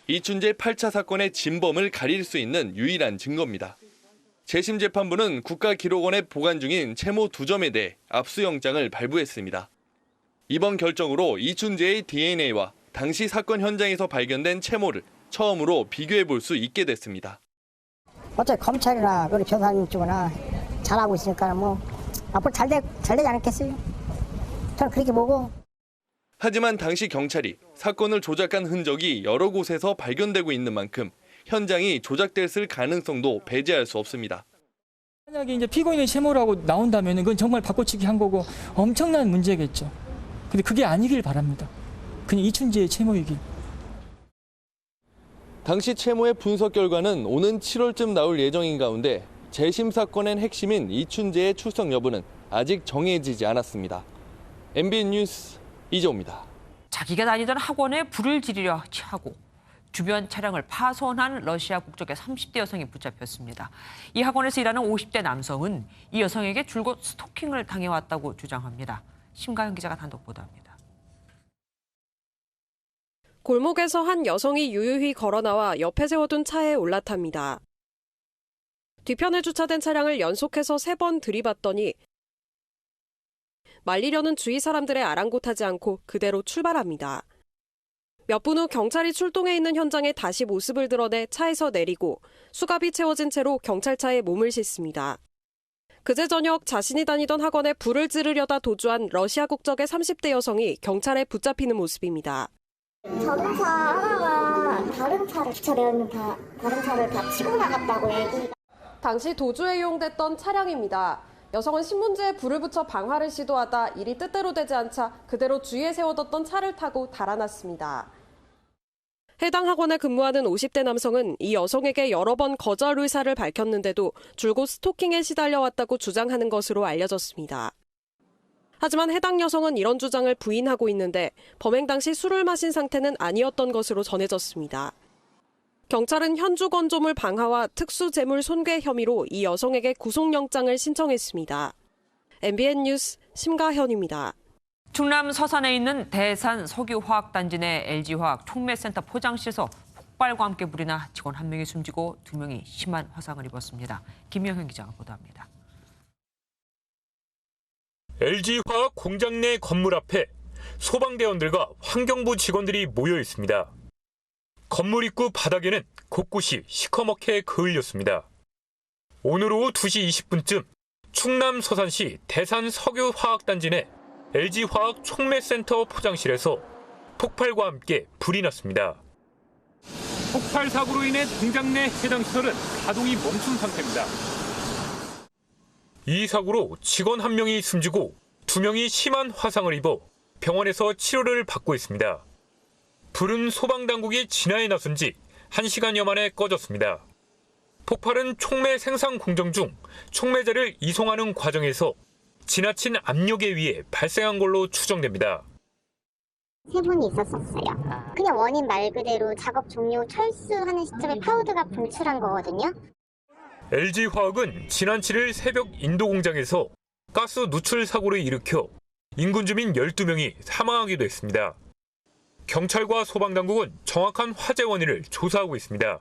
이춘재 8차 사건의 진범을 가릴 수 있는 유일한 증거입니다. 재심 재판부는 국가기록원에 보관 중인 채모 2점에 대해 압수영장을 발부했습니다. 이번 결정으로 이춘재의 DNA와 당시 사건 현장에서 발견된 채모를 처음으로 비교해 볼 수 있게 됐습니다. 어차피 검찰이나 우리 변호사님 쪽이나 잘하고 있으니까 뭐 앞으로 잘 되지 않겠어요? 저는 그렇게 보고. 하지만 당시 경찰이 사건을 조작한 흔적이 여러 곳에서 발견되고 있는 만큼 현장이 조작됐을 가능성도 배제할 수 없습니다. 만약에 이제 피고인의 채모라고 나온다면 그건 정말 바꿔치기 한 거고 엄청난 문제겠죠. 근데 그게 아니길 바랍니다. 그냥 이춘재의 채모이길. 당시 채모의 분석 결과는 오는 7월쯤 나올 예정인 가운데 재심 사건의 핵심인 이춘재의 출석 여부는 아직 정해지지 않았습니다. MBN 뉴스 이재호입니다. 자기가 다니던 학원에 불을 지르려 하고 주변 차량을 파손한 러시아 국적의 30대 여성이 붙잡혔습니다. 이 학원에서 일하는 50대 남성은 이 여성에게 줄곧 스토킹을 당해왔다고 주장합니다. 심가현 기자가 단독 보도합니다. 골목에서 한 여성이 유유히 걸어나와 옆에 세워둔 차에 올라탑니다. 뒤편에 주차된 차량을 연속해서 3번 들이받더니 말리려는 주위 사람들의 아랑곳하지 않고 그대로 출발합니다. 몇 분 후 경찰이 출동해 있는 현장에 다시 모습을 드러내 차에서 내리고 수갑이 채워진 채로 경찰차에 몸을 싣습니다. 그제 저녁 자신이 다니던 학원에 불을 지르려다 도주한 러시아 국적의 30대 여성이 경찰에 붙잡히는 모습입니다. 자동차 하나가 다른 차를 주차되어 있는 다른 차를 다 치고 나갔다고 얘기가. 당시 도주에 이용됐던 차량입니다. 여성은 신문지에 불을 붙여 방화를 시도하다 일이 뜻대로 되지 않자 그대로 주위에 세워뒀던 차를 타고 달아났습니다. 해당 학원에 근무하는 50대 남성은 이 여성에게 여러 번 거절 의사를 밝혔는데도 줄곧 스토킹에 시달려왔다고 주장하는 것으로 알려졌습니다. 하지만 해당 여성은 이런 주장을 부인하고 있는데 범행 당시 술을 마신 상태는 아니었던 것으로 전해졌습니다. 경찰은 현주 건조물 방화와 특수재물 손괴 혐의로 이 여성에게 구속영장을 신청했습니다. MBN 뉴스 심가현입니다. 충남 서산에 있는 대산 석유화학단지 내 LG화학 촉매센터 포장실에서 폭발과 함께 불이 나 직원 1명이 숨지고 2명이 심한 화상을 입었습니다. 김영현 기자가 보도합니다. LG화학 공장 내 건물 앞에 소방대원들과 환경부 직원들이 모여 있습니다. 건물 입구 바닥에는 곳곳이 시커멓게 그을렸습니다. 오늘 오후 2시 20분쯤 충남 서산시 대산 석유화학단지 내 LG화학 촉매센터 포장실에서 폭발과 함께 불이 났습니다. 폭발 사고로 인해 공장 내 해당 시설은 가동이 멈춘 상태입니다. 이 사고로 직원 1명이 숨지고 2명이 심한 화상을 입어 병원에서 치료를 받고 있습니다. 불은 소방당국이 진화에 나선 지 1시간여 만에 꺼졌습니다. 폭발은 촉매 생산 공정 중 촉매제를 이송하는 과정에서 지나친 압력에 의해 발생한 걸로 추정됩니다. 3분이 있었어요. 그냥 원인 말 그대로 작업 종료 철수하는 시점에 파우더가 분출한 거거든요. LG화학은 지난 7일 새벽 인도 공장에서 가스 누출 사고를 일으켜 인근 주민 12명이 사망하기도 했습니다. 경찰과 소방당국은 정확한 화재 원인을 조사하고 있습니다.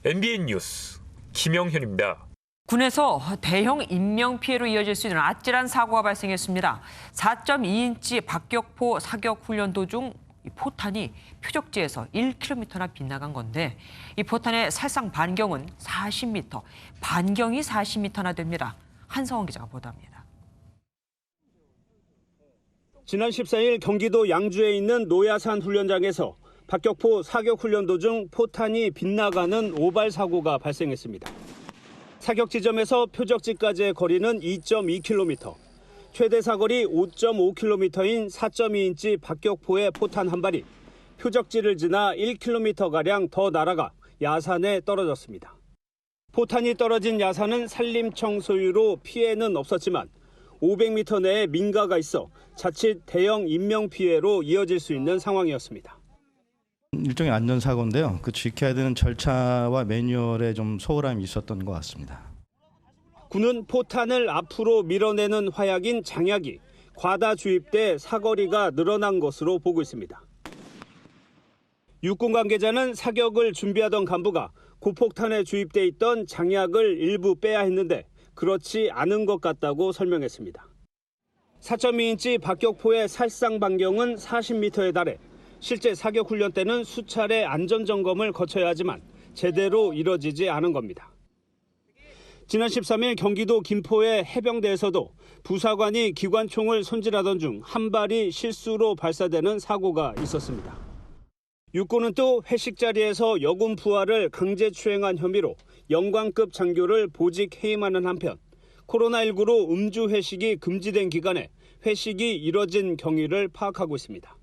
MBN 뉴스 김영현입니다. 군에서 대형 인명피해로 이어질 수 있는 아찔한 사고가 발생했습니다. 4.2인치 박격포 사격 훈련 도중 이 포탄이 표적지에서 1km나 빗나간 건데 이 포탄의 살상 반경은 40m, 반경이 40m나 됩니다. 한성원 기자가 보도합니다. 지난 14일 경기도 양주에 있는 노야산 훈련장에서 박격포 사격 훈련 도중 포탄이 빗나가는 오발 사고가 발생했습니다. 사격 지점에서 표적지까지의 거리는 2.2km, 최대 사거리 5.5km인 4.2인치 박격포의 포탄 한 발이 표적지를 지나 1km가량 더 날아가 야산에 떨어졌습니다. 포탄이 떨어진 야산은 산림청 소유로 피해는 없었지만 500m 내에 민가가 있어 자칫 대형 인명피해로 이어질 수 있는 상황이었습니다. 일종의 안전사고인데요. 그 지켜야 되는 절차와 매뉴얼에 좀 소홀함이 있었던 것 같습니다. 군은 포탄을 앞으로 밀어내는 화약인 장약이 과다 주입돼 사거리가 늘어난 것으로 보고 있습니다. 육군 관계자는 사격을 준비하던 간부가 고폭탄에 주입돼 있던 장약을 일부 빼야 했는데 그렇지 않은 것 같다고 설명했습니다. 4.2인치 박격포의 살상 반경은 40m에 달해 실제 사격 훈련 때는 수차례 안전 점검을 거쳐야 하지만 제대로 이뤄지지 않은 겁니다. 지난 13일 경기도 김포의 해병대에서도 부사관이 기관총을 손질하던 중 한 발이 실수로 발사되는 사고가 있었습니다. 육군은 또 회식 자리에서 여군 부하를 강제 추행한 혐의로 영관급 장교를 보직 해임하는 한편 코로나19로 음주 회식이 금지된 기간에 회식이 이뤄진 경위를 파악하고 있습니다.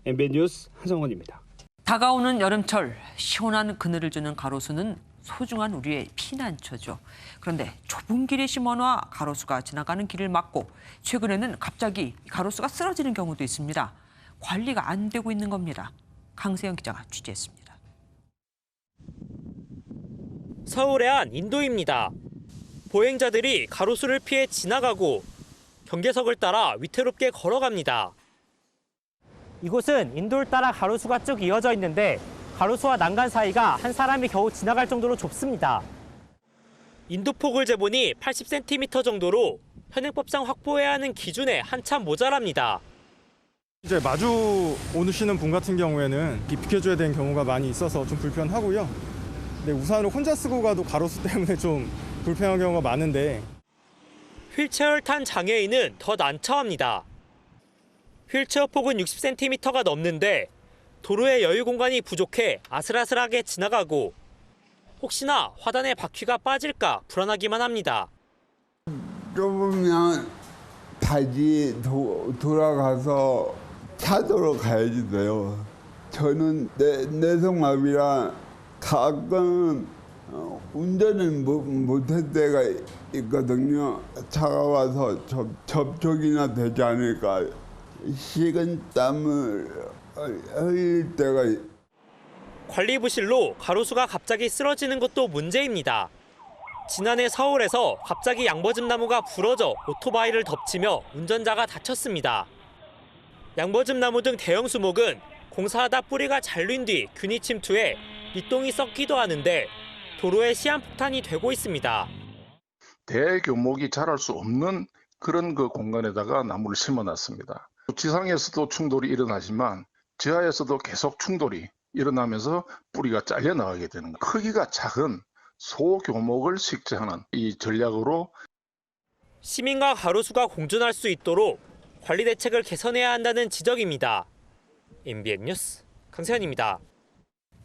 MBN 뉴스 한성원입니다. 다가오는 여름철, 시원한 그늘을 주는 가로수는 소중한 우리의 피난처죠. 그런데 좁은 길에 심어놔 가로수가 지나가는 길을 막고 최근에는 갑자기 가로수가 쓰러지는 경우도 있습니다. 관리가 안 되고 있는 겁니다. 강세영 기자가 취재했습니다. 서울의 한 인도입니다. 보행자들이 가로수를 피해 지나가고 경계석을 따라 위태롭게 걸어갑니다. 이곳은 인도를 따라 가로수가 쭉 이어져 있는데 가로수와 난간 사이가 한 사람이 겨우 지나갈 정도로 좁습니다. 인도폭을 재보니 80cm 정도로 현행법상 확보해야 하는 기준에 한참 모자랍니다. 이제 마주 오시는 분 같은 경우에는 비켜줘야 되는 경우가 많이 있어서 좀 불편하고요. 근데 우산을 혼자 쓰고 가도 가로수 때문에 좀 불편한 경우가 많은데 휠체어를 탄 장애인은 더 난처합니다. 휠체어 폭은 60cm가 넘는데 도로에 여유 공간이 부족해 아슬아슬하게 지나가고 혹시나 화단에 바퀴가 빠질까 불안하기만 합니다. 좁으면 다시 돌아가서 차도로 가야지 돼요. 저는 내성마비라 가끔 운전을 못할 때가 있거든요. 차가 와서 접촉이나 되지 않을까. 식은땀을 흘릴 때가. 관리 부실로 가로수가 갑자기 쓰러지는 것도 문제입니다. 지난해 서울에서 갑자기 양버즘 나무가 부러져 오토바이를 덮치며 운전자가 다쳤습니다. 양버즘 나무 등 대형 수목은 공사하다 뿌리가 잘린 뒤 균이 침투해 밑동이 썩기도 하는데 도로에 시한폭탄이 되고 있습니다. 대규모기 자랄 수 없는 그런 그 공간에다가 나무를 심어놨습니다. 지상에서도 충돌이 일어나지만 지하에서도 계속 충돌이 일어나면서 뿌리가 잘려 나가게 되는 거예요. 크기가 작은 소규목을 식재하는 이 전략으로 시민과 가로수가 공존할 수 있도록 관리 대책을 개선해야 한다는 지적입니다. MBN 뉴스 강세현입니다.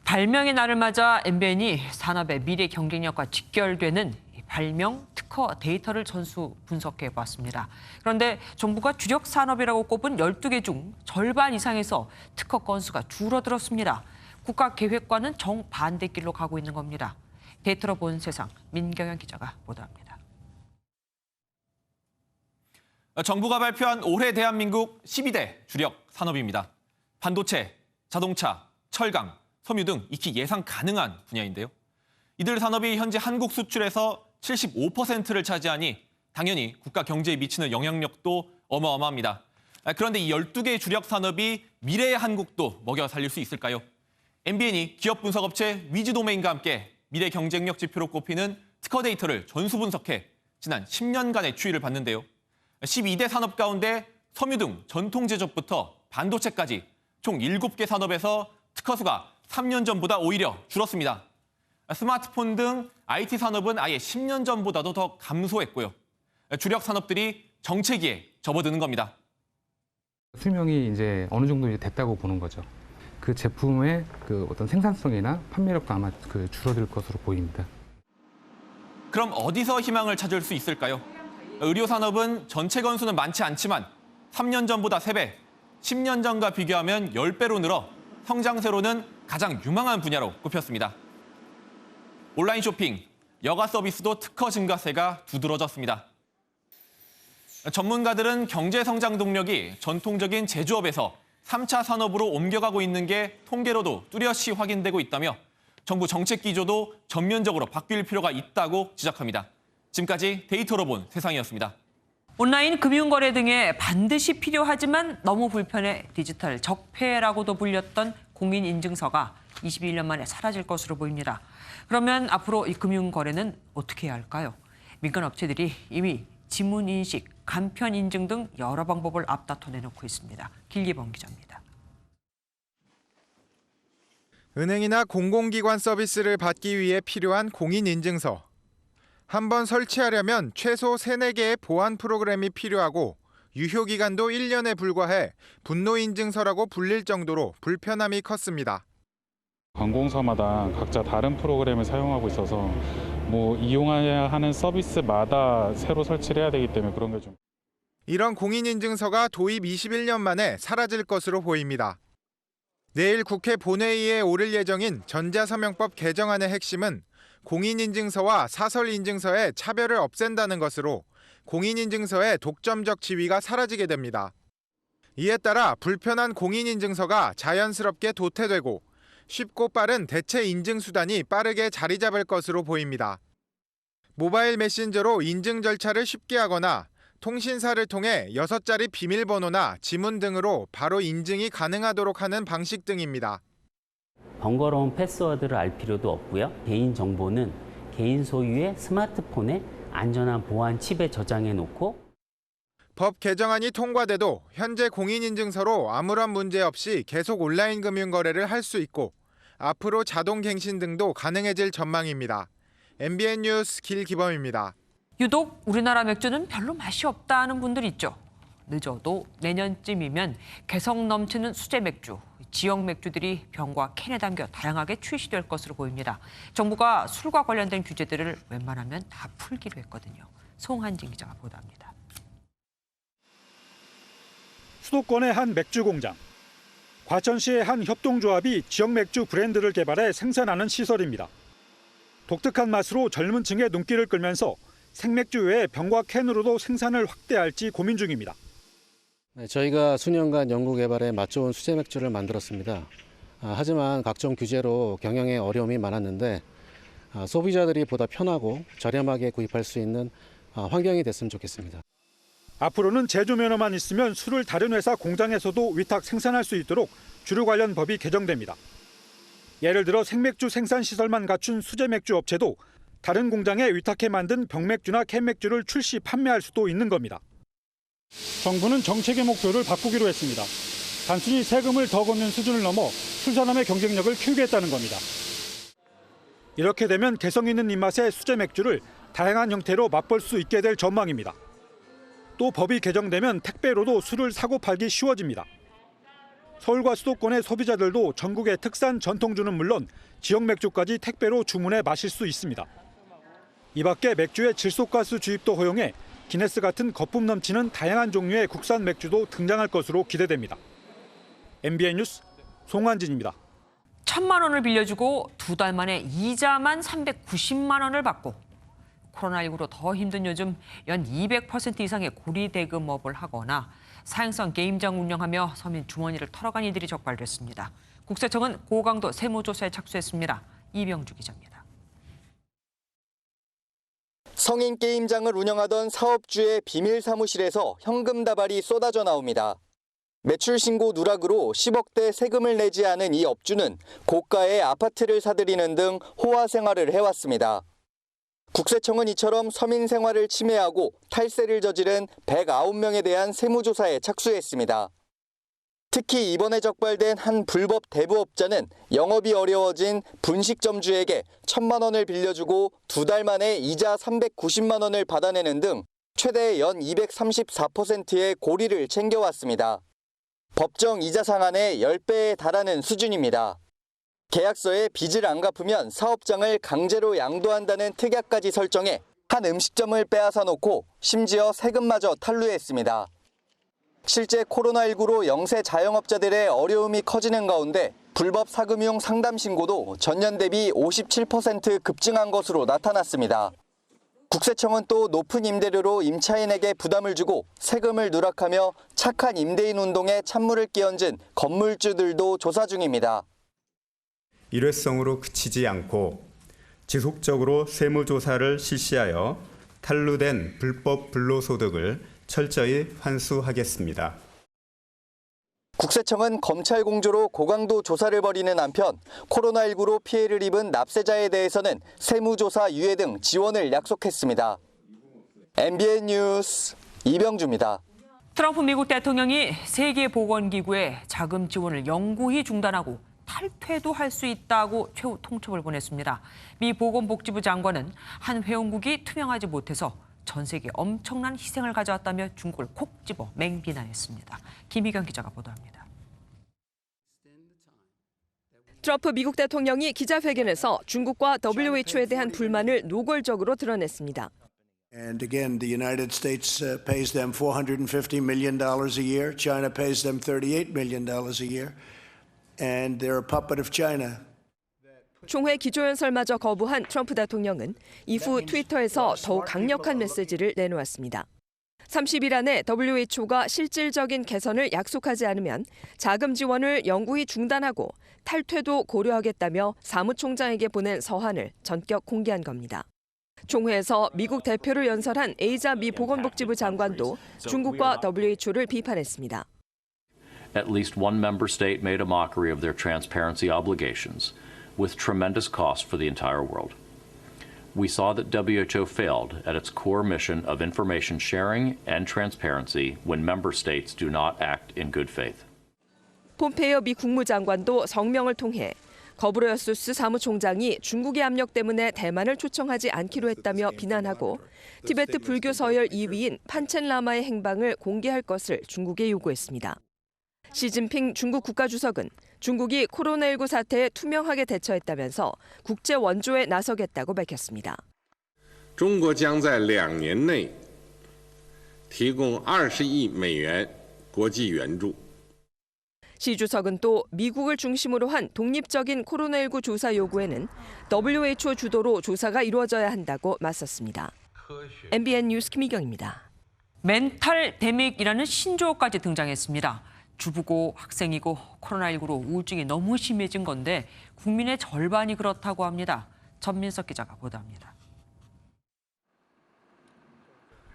발명의 날을 맞아 MBN이 산업의 미래 경쟁력과 직결되는 발명 특허 데이터를 전수 분석해 봤습니다. 그런데 정부가 주력 산업이라고 꼽은 12개 중 절반 이상에서 특허 건수가 줄어들었습니다. 국가 계획과는 정반대 길로 가고 있는 겁니다. 데이터로 본 세상, 민경현 기자가 보도합니다. 정부가 발표한 올해 대한민국 12대 주력 산업입니다. 반도체, 자동차, 철강, 섬유 등 익히 예상 가능한 분야인데요. 이들 산업이 현재 한국 수출에서 75%를 차지하니 당연히 국가 경제에 미치는 영향력도 어마어마합니다. 그런데 이 12개의 주력 산업이 미래의 한국도 먹여 살릴 수 있을까요? MBN이 기업 분석업체 위즈도메인과 함께 미래 경쟁력 지표로 꼽히는 특허 데이터를 전수 분석해 지난 10년간의 추이를 봤는데요. 12대 산업 가운데 섬유 등 전통 제조업부터 반도체까지 총 7개 산업에서 특허 수가 3년 전보다 오히려 줄었습니다. 스마트폰 등 IT 산업은 아예 10년 전보다도 더 감소했고요. 주력 산업들이 정체기에 접어드는 겁니다. 수명이 이제 어느 정도 이제 됐다고 보는 거죠. 그 제품의 그 어떤 생산성이나 판매력도 아마 줄어들 것으로 보입니다. 그럼 어디서 희망을 찾을 수 있을까요? 의료 산업은 전체 건수는 많지 않지만 3년 전보다 3배, 10년 전과 비교하면 10배로 늘어 성장세로는 가장 유망한 분야로 꼽혔습니다. 온라인 쇼핑, 여가 서비스도 특허 증가세가 두드러졌습니다. 전문가들은 경제 성장 동력이 전통적인 제조업에서 3차 산업으로 옮겨가고 있는 게 통계로도 뚜렷이 확인되고 있다며 정부 정책 기조도 전면적으로 바뀔 필요가 있다고 지적합니다. 지금까지 데이터로 본 세상이었습니다. 온라인 금융거래 등에 반드시 필요하지만 너무 불편해 디지털 적폐라고도 불렸던 공인인증서가 21년 만에 사라질 것으로 보입니다. 그러면 앞으로 이 금융거래는 어떻게 해야 할까요? 민간 업체들이 이미 지문 인식, 간편 인증 등 여러 방법을 앞다퉈 내놓고 있습니다. 길기범 기자입니다. 은행이나 공공기관 서비스를 받기 위해 필요한 공인인증서. 한번 설치하려면 최소 3-4개의 보안 프로그램이 필요하고 유효기간도 1년에 불과해 분노인증서라고 불릴 정도로 불편함이 컸습니다. 관공서마다 각자 다른 프로그램을 사용하고 있어서 이용해야 하는 서비스마다 새로 설치를 해야 되기 때문에 그런 게 좀. 이런 공인인증서가 도입 21년 만에 사라질 것으로 보입니다. 내일 국회 본회의에 오를 예정인 전자서명법 개정안의 핵심은 공인인증서와 사설인증서의 차별을 없앤다는 것으로 공인인증서의 독점적 지위가 사라지게 됩니다. 이에 따라 불편한 공인인증서가 자연스럽게 도태되고 쉽고 빠른 대체 인증 수단이 빠르게 자리 잡을 것으로 보입니다. 모바일 메신저로 인증 절차를 쉽게 하거나 통신사를 통해 6자리 비밀번호나 지문 등으로 바로 인증이 가능하도록 하는 방식 등입니다. 번거로운 패스워드를 알 필요도 없고요. 개인정보는 개인 소유의 스마트폰에 안전한 보안 칩에 저장해 놓고 법 개정안이 통과돼도 현재 공인인증서로 아무런 문제 없이 계속 온라인 금융 거래를 할 수 있고 앞으로 자동 갱신 등도 가능해질 전망입니다. MBN 뉴스 길기범입니다. 유독 우리나라 맥주는 별로 맛이 없다는 분들 있죠. 늦어도 내년쯤이면 개성 넘치는 수제 맥주, 지역 맥주들이 병과 캔에 담겨 다양하게 출시될 것으로 보입니다. 정부가 술과 관련된 규제들을 웬만하면 다 풀기로 했거든요. 송한진 기자가 보도합니다. 수도권의 한 맥주 공장. 과천시의 한 협동조합이 지역 맥주 브랜드를 개발해 생산하는 시설입니다. 독특한 맛으로 젊은 층의 눈길을 끌면서 생맥주 외에 병과 캔으로도 생산을 확대할지 고민 중입니다. 네, 저희가 수년간 연구 개발해 맛 좋은 수제 맥주를 만들었습니다. 하지만 각종 규제로 경영에 어려움이 많았는데 소비자들이 보다 편하고 저렴하게 구입할 수 있는 환경이 됐으면 좋겠습니다. 앞으로는 제조 면허만 있으면 술을 다른 회사 공장에서도 위탁 생산할 수 있도록 주류 관련 법이 개정됩니다. 예를 들어 생맥주 생산 시설만 갖춘 수제 맥주 업체도 다른 공장에 위탁해 만든 병맥주나 캔맥주를 출시 판매할 수도 있는 겁니다. 정부는 정책의 목표를 바꾸기로 했습니다. 단순히 세금을 더 걷는 수준을 넘어 술산업의 경쟁력을 키우겠다는 겁니다. 이렇게 되면 개성 있는 입맛의 수제 맥주를 다양한 형태로 맛볼 수 있게 될 전망입니다. 또 법이 개정되면 택배로도 술을 사고 팔기 쉬워집니다. 서울과 수도권의 소비자들도 전국의 특산 전통주는 물론 지역 맥주까지 택배로 주문해 마실 수 있습니다. 이 밖에 맥주의 질소가스 주입도 허용해 기네스 같은 거품 넘치는 다양한 종류의 국산 맥주도 등장할 것으로 기대됩니다. MBN 뉴스 송한진입니다. 1,000만 원을 빌려주고 2달 만에 이자만 390만 원을 받고 코로나19로 더 힘든 요즘 연 200% 이상의 고리대금업을 하거나 사행성 게임장 운영하며 서민 주머니를 털어간 이들이 적발됐습니다. 국세청은 고강도 세무조사에 착수했습니다. 이병주 기자입니다. 성인 게임장을 운영하던 사업주의 비밀 사무실에서 현금 다발이 쏟아져 나옵니다. 매출 신고 누락으로 10억대 세금을 내지 않은 이 업주는 고가의 아파트를 사들이는 등 호화 생활을 해왔습니다. 국세청은 이처럼 서민 생활을 침해하고 탈세를 저지른 109명에 대한 세무조사에 착수했습니다. 특히 이번에 적발된 한 불법 대부업자는 영업이 어려워진 분식점주에게 1,000만 원을 빌려주고 2달 만에 이자 390만 원을 받아내는 등 최대 연 234%의 고리를 챙겨왔습니다. 법정 이자 상한의 10배에 달하는 수준입니다. 계약서에 빚을 안 갚으면 사업장을 강제로 양도한다는 특약까지 설정해 한 음식점을 빼앗아 놓고 심지어 세금마저 탈루했습니다. 실제 코로나19로 영세 자영업자들의 어려움이 커지는 가운데 불법 사금융 상담 신고도 전년 대비 57% 급증한 것으로 나타났습니다. 국세청은 또 높은 임대료로 임차인에게 부담을 주고 세금을 누락하며 착한 임대인 운동에 찬물을 끼얹은 건물주들도 조사 중입니다. 일회성으로 그치지 않고 지속적으로 세무조사를 실시하여 탈루된 불법 불로소득을 철저히 환수하겠습니다. 국세청은 검찰 공조로 고강도 조사를 벌이는 한편 코로나19로 피해를 입은 납세자에 대해서는 세무조사 유예 등 지원을 약속했습니다. MBN 뉴스 이병주입니다. 트럼프 미국 대통령이 세계보건기구에 자금 지원을 영구히 중단하고 탈퇴도 할 수 있다고 최후 통첩을 보냈습니다. 미 보건복지부 장관은 한 회원국이 투명하지 못해서 전 세계에 엄청난 희생을 가져왔다며 중국을 콕 집어 맹비난했습니다. 김희경 기자가 보도합니다. 트럼프 미국 대통령이 기자회견에서 중국과 WHO에 대한 불만을 노골적으로 드러냈습니다. And again, the United States pays them $450 million a year. China pays them $38 million a year. And they're a puppet of China. 총회 기조연설마저 거부한 트럼프 대통령은 이후 트위터에서 더욱 강력한 메시지를 내놓았습니다. 30일 안에 WHO가 실질적인 개선을 약속하지 않으면 자금 지원을 영구히 중단하고 탈퇴도 고려하겠다며 사무총장에게 보낸 서한을 전격 공개한 겁니다. 총회에서 미국 대표를 연설한 에이자 미 보건복지부 장관도 중국과 WHO를 비판했습니다. At least one member state made a mockery of their transparency obligations, with tremendous cost for the entire world. We saw that WHO failed at its core mission of information sharing and transparency when member states do not act in good faith. 폼페이오 미 국무장관도 성명을 통해 거브로야수스 사무총장이 중국의 압력 때문에 대만을 초청하지 않기로 했다며 비난하고 티베트 불교 서열 2위인 판첸 라마의 행방을 공개할 것을 중국에 요구했습니다. 시진핑 중국 국가주석은 중국이 코로나19 사태에 투명하게 대처했다면서 국제 원조에 나서겠다고 밝혔습니다. 中国将在2年内提供20亿美元国际援助。 시 주석은 또 미국을 중심으로 한 독립적인 코로나19 조사 요구에는 WHO 주도로 조사가 이루어져야 한다고 맞섰습니다. MBN 뉴스 김희경입니다. 멘탈 데믹이라는 신조어까지 등장했습니다. 주부고 학생이고 코로나19로 우울증이 너무 심해진 건데 국민의 절반이 그렇다고 합니다. 전민석 기자가 보도합니다.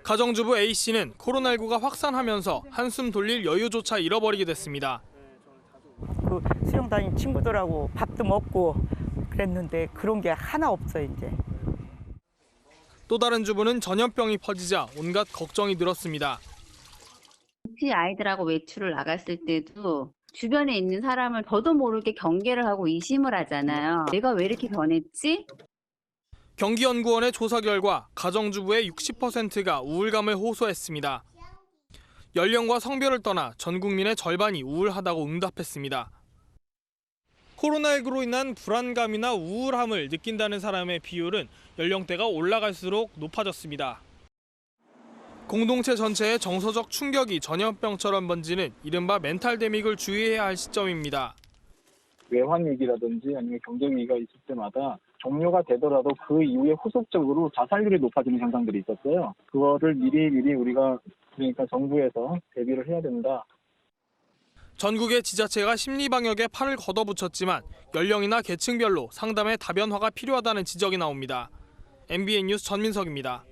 가정주부 A씨는 코로나19가 확산하면서 한숨 돌릴 여유조차 잃어버리게 됐습니다. 그 수영 다닌 친구들하고 밥도 먹고 그랬는데 그런 게 하나 없어 이제. 또 다른 주부는 전염병이 퍼지자 온갖 걱정이 늘었습니다. 혹시 아이들하고 외출을 나갔을 때도 주변에 있는 사람을 저도 모르게 경계를 하고 의심을 하잖아요. 내가 왜 이렇게 변했지? 경기연구원의 조사 결과 가정주부의 60%가 우울감을 호소했습니다. 연령과 성별을 떠나 전 국민의 절반이 우울하다고 응답했습니다. 코로나19로 인한 불안감이나 우울함을 느낀다는 사람의 비율은 연령대가 올라갈수록 높아졌습니다. 공동체 전체에 정서적 충격이 전염병처럼 번지는 이른바 멘탈 데믹을 주의해야 할 시점입니다. 외환 위기라든지 아니면 경제 위기가 있을 때마다 종료가 되더라도 그 이후에 후속적으로 자살률이 높아지는 현상들이 있었어요. 그거를 미리 우리가 그러니까 정부에서 대비를 해야 된다. 전국의 지자체가 심리 방역에 팔을 걷어붙였지만 연령이나 계층별로 상담의 다변화가 필요하다는 지적이 나옵니다. MBN 뉴스 전민석입니다.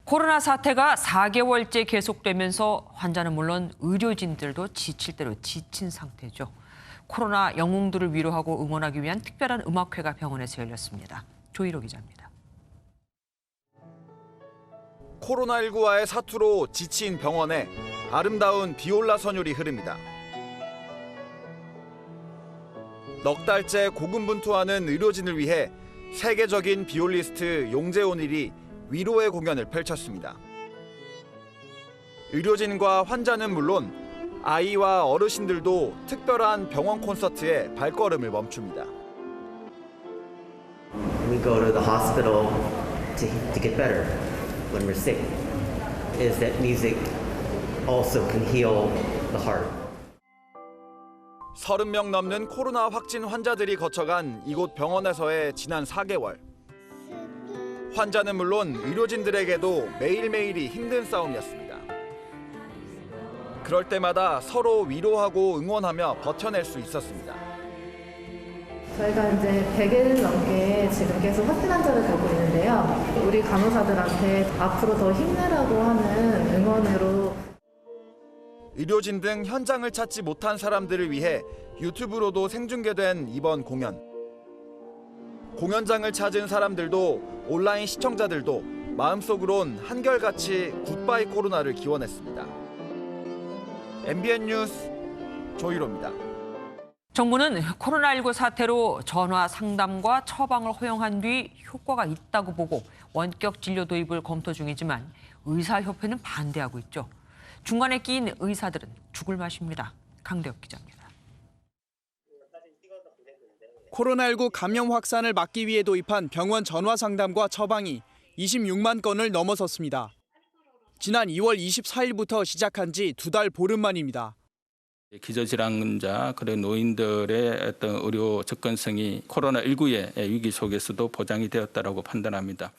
코로나 사태가 4개월째 계속되면서 환자는 물론 의료진들도 지칠 대로 지친 상태죠. 코로나 영웅들을 위로하고 응원하기 위한 특별한 음악회가 병원에서 열렸습니다. 조희로 기자입니다. 코로나19와의 사투로 지친 병원에 아름다운 비올라 선율이 흐릅니다. 넉 달째 고군분투하는 의료진을 위해 세계적인 비올리스트 용재온일이 위로의 공연을 펼쳤습니다. 의료진과 환자는 물론 아이와 어르신들도 특별한 병원 콘서트에 발걸음을 멈춥니다. We go to the hospital to get better when we're sick. Is that music also can heal the heart? 30명 넘는 코로나 확진 환자들이 거쳐간 이곳 병원에서의 지난 4개월. 환자는 물론 의료진들에게도 매일매일이 힘든 싸움이었습니다. 그럴 때마다 서로 위로하고 응원하며 버텨낼 수 있었습니다. 저희가 이제 100일 넘게 지금 계속 확진 환자를 보고 있는데요. 우리 간호사들한테 앞으로 더 힘내라고 하는 응원으로 의료진 등 현장을 찾지 못한 사람들을 위해 유튜브로도 생중계된 이번 공연. 공연장을 찾은 사람들도 온라인 시청자들도 마음속으론 한결같이 굿바이 코로나를 기원했습니다. MBN 뉴스 조희로입니다. 정부는 코로나19 사태로 전화 상담과 처방을 허용한 뒤 효과가 있다고 보고 원격 진료 도입을 검토 중이지만 의사협회는 반대하고 있죠. 중간에 끼인 의사들은 죽을 맛입니다. 강대혁 기자입니다. 코로나19 감염 확산을 막기 위해 도입한 병원 전화 상담과 처방이 26만 건을 넘어섰습니다. 지난 2월 24일부터 시작한 지 2달 보름 만입니다. 기저질환자, 그리고 노인들의 어떤 의료 접근성이 코로나19의 위기 속에서도 보장이 되었다고 판단합니다.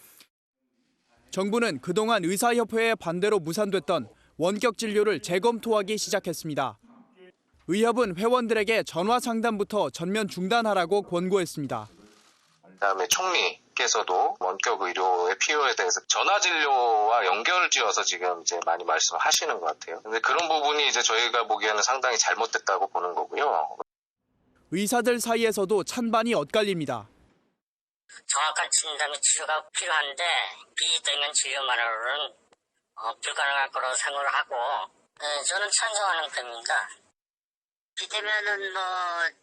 정부는 그동안 의사협회의 반대로 무산됐던 원격 진료를 재검토하기 시작했습니다. 의협은 회원들에게 전화 상담부터 전면 중단하라고 권고했습니다. 그다음에 총리께서도 원격 의료의 필요에 대해서 전화 진료와 연결지어서 지금 이제 많이 말씀하시는 것 같아요. 근데 그런 부분이 이제 저희가 보기에는 상당히 잘못됐다고 보는 거고요. 의사들 사이에서도 찬반이 엇갈립니다. 정확한 진단과 치료가 필요한데 비대면 진료만으로는 불가능할 거라고 생각을 하고 저는 찬성하는 편입니다. 비대면은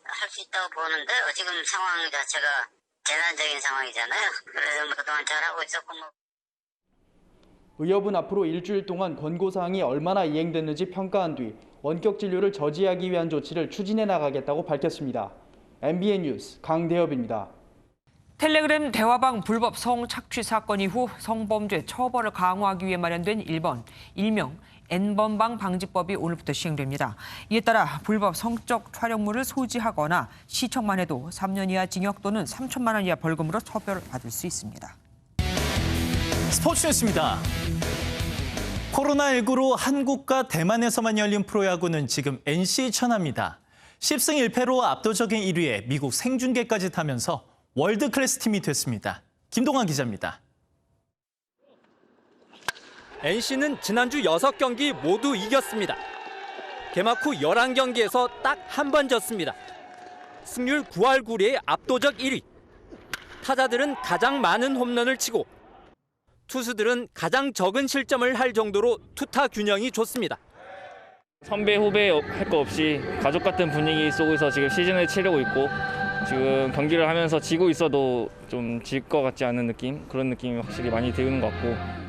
할 수 있다고 보는데 지금 상황 자체가 재난적인 상황이잖아요. 그래서 그동안 잘하고 있었고 의협은 앞으로 일주일 동안 권고사항이 얼마나 이행됐는지 평가한 뒤 원격 진료를 저지하기 위한 조치를 추진해 나가겠다고 밝혔습니다. MBN 뉴스 강대엽입니다. 텔레그램 대화방 불법 성착취 사건 이후 성범죄 처벌을 강화하기 위해 마련된 일명 N번방 방지법이 오늘부터 시행됩니다. 이에 따라 불법 성적 촬영물을 소지하거나 시청만 해도 3년 이하 징역 또는 3천만 원 이하 벌금으로 처벌받을 수 있습니다. 스포츠 뉴스입니다. 코로나19로 한국과 대만에서만 열린 프로야구는 지금 NC 천하입니다. 10승 1패로 압도적인 1위에 미국 생중계까지 타면서 월드클래스 팀이 됐습니다. 김동환 기자입니다. NC는 지난주 6경기 모두 이겼습니다. 개막 후 11경기에서 딱 한 번 졌습니다. 승률 9할 9리의 압도적 1위. 타자들은 가장 많은 홈런을 치고 투수들은 가장 적은 실점을 할 정도로 투타 균형이 좋습니다. 선배 후배 할 거 없이 가족 같은 분위기 속에서 지금 시즌을 치르고 있고 지금 경기를 하면서 지고 있어도 좀 질 것 같지 않은 느낌? 그런 느낌이 확실히 많이 드는 것 같고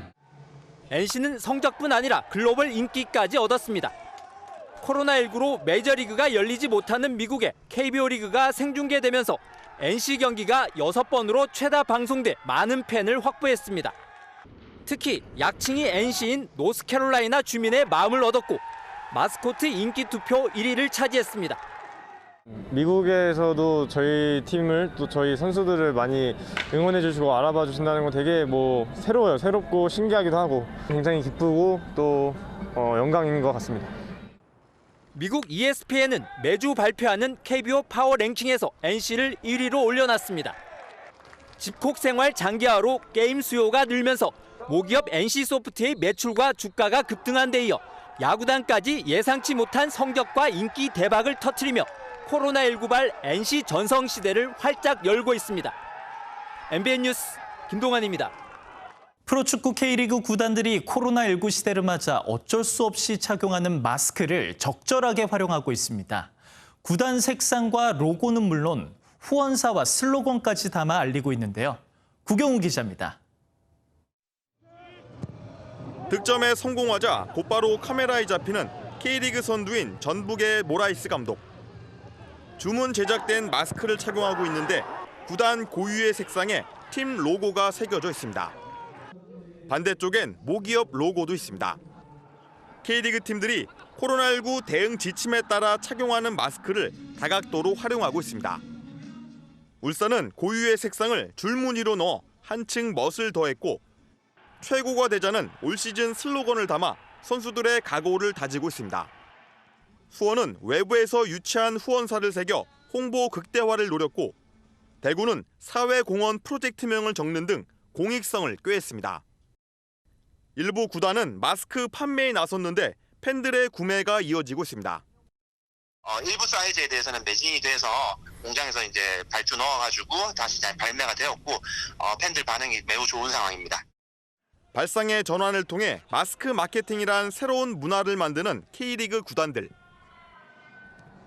NC는 성적뿐 아니라 글로벌 인기까지 얻었습니다. 코로나19로 메이저리그가 열리지 못하는 미국의 KBO 리그가 생중계되면서 NC 경기가 6번으로 최다 방송돼 많은 팬을 확보했습니다. 특히 약칭이 NC인 노스캐롤라이나 주민의 마음을 얻었고 마스코트 인기 투표 1위를 차지했습니다. 미국에서도 저희 팀을 또 저희 선수들을 많이 응원해 주시고 알아봐 주신다는 건 되게 새로워요. 새롭고 신기하기도 하고 굉장히 기쁘고 또 영광인 것 같습니다. 미국 ESPN은 매주 발표하는 KBO 파워 랭킹에서 NC를 1위로 올려놨습니다. 집콕 생활 장기화로 게임 수요가 늘면서 모기업 NC소프트의 매출과 주가가 급등한 데 이어 야구단까지 예상치 못한 성적과 인기 대박을 터뜨리며 코로나19발 NC 전성 시대를 활짝 열고 있습니다. MBN 뉴스 김동환입니다. 프로축구 K리그 구단들이 코로나19 시대를 맞아 어쩔 수 없이 착용하는 마스크를 적절하게 활용하고 있습니다. 구단 색상과 로고는 물론 후원사와 슬로건까지 담아 알리고 있는데요. 구경우 기자입니다. 득점에 성공하자 곧바로 카메라에 잡히는 K리그 선두인 전북의 모라이스 감독. 주문 제작된 마스크를 착용하고 있는데 구단 고유의 색상에 팀 로고가 새겨져 있습니다. 반대쪽엔 모기업 로고도 있습니다. K리그 팀들이 코로나19 대응 지침에 따라 착용하는 마스크를 다각도로 활용하고 있습니다. 울산은 고유의 색상을 줄무늬로 넣어 한층 멋을 더했고 최고가 되자는 올 시즌 슬로건을 담아 선수들의 각오를 다지고 있습니다. 수원은 외부에서 유치한 후원사를 새겨 홍보 극대화를 노렸고 대구는 사회공헌 프로젝트명을 적는 등 공익성을 꾀했습니다. 일부 구단은 마스크 판매에 나섰는데 팬들의 구매가 이어지고 있습니다. 일부 사이즈에 대해서는 매진이 돼서 공장에서 이제 발주 넣어가지고 다시 잘 발매가 되었고 팬들 반응이 매우 좋은 상황입니다. 발상의 전환을 통해 마스크 마케팅이란 새로운 문화를 만드는 K리그 구단들.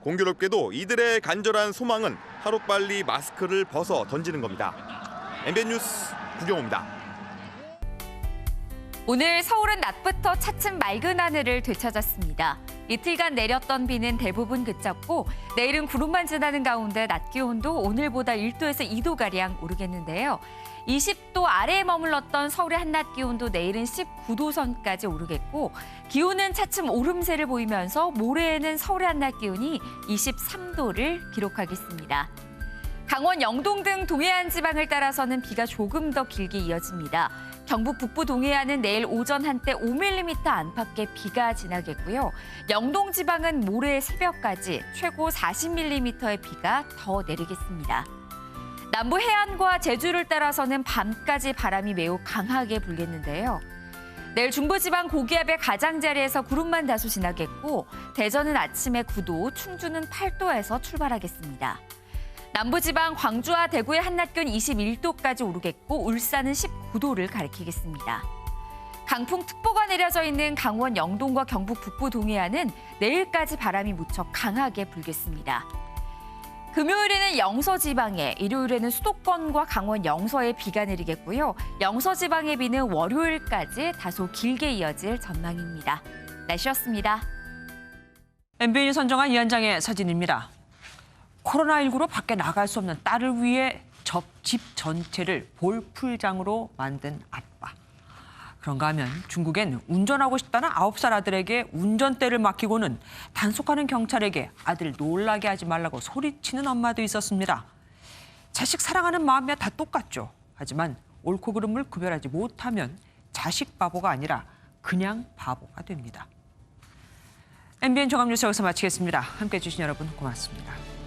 공교롭게도 이들의 간절한 소망은 하루빨리 마스크를 벗어 던지는 겁니다. MBN 뉴스 구경호입니다. 오늘 서울은 낮부터 차츰 맑은 하늘을 되찾았습니다. 이틀간 내렸던 비는 대부분 그쳤고 내일은 구름만 지나는 가운데 낮 기온도 오늘보다 1도에서 2도가량 오르겠는데요. 20도 아래에 머물렀던 서울의 한낮 기온도 내일은 19도 선까지 오르겠고 기온은 차츰 오름세를 보이면서 모레에는 서울의 한낮 기온이 23도를 기록하겠습니다. 강원 영동 등 동해안 지방을 따라서는 비가 조금 더 길게 이어집니다. 경북 북부 동해안은 내일 오전 한때 5mm 안팎의 비가 지나겠고요. 영동 지방은 모레 새벽까지 최고 40mm의 비가 더 내리겠습니다. 남부 해안과 제주를 따라서는 밤까지 바람이 매우 강하게 불겠는데요. 내일 중부지방 고기압의 가장자리에서 구름만 다소 지나겠고 대전은 아침에 9도, 충주는 8도에서 출발하겠습니다. 남부지방 광주와 대구의 한낮 기온 21도까지 오르겠고 울산은 19도를 가리키겠습니다. 강풍특보가 내려져 있는 강원 영동과 경북 북부 동해안은 내일까지 바람이 무척 강하게 불겠습니다. 금요일에는 영서지방에, 일요일에는 수도권과 강원 영서에 비가 내리겠고요. 영서지방의 비는 월요일까지 다소 길게 이어질 전망입니다. 날씨였습니다. MBN이 선정한 이 현장의 사진입니다. 코로나19로 밖에 나갈 수 없는 딸을 위해 집 전체를 볼풀장으로 만든 아빠. 그런가 하면 중국엔 운전하고 싶다는 9살 아들에게 운전대를 맡기고는 단속하는 경찰에게 아들 놀라게 하지 말라고 소리치는 엄마도 있었습니다. 자식 사랑하는 마음이야 다 똑같죠. 하지만 옳고 그름을 구별하지 못하면 자식 바보가 아니라 그냥 바보가 됩니다. MBN 종합뉴스 여기서 마치겠습니다. 함께해 주신 여러분 고맙습니다.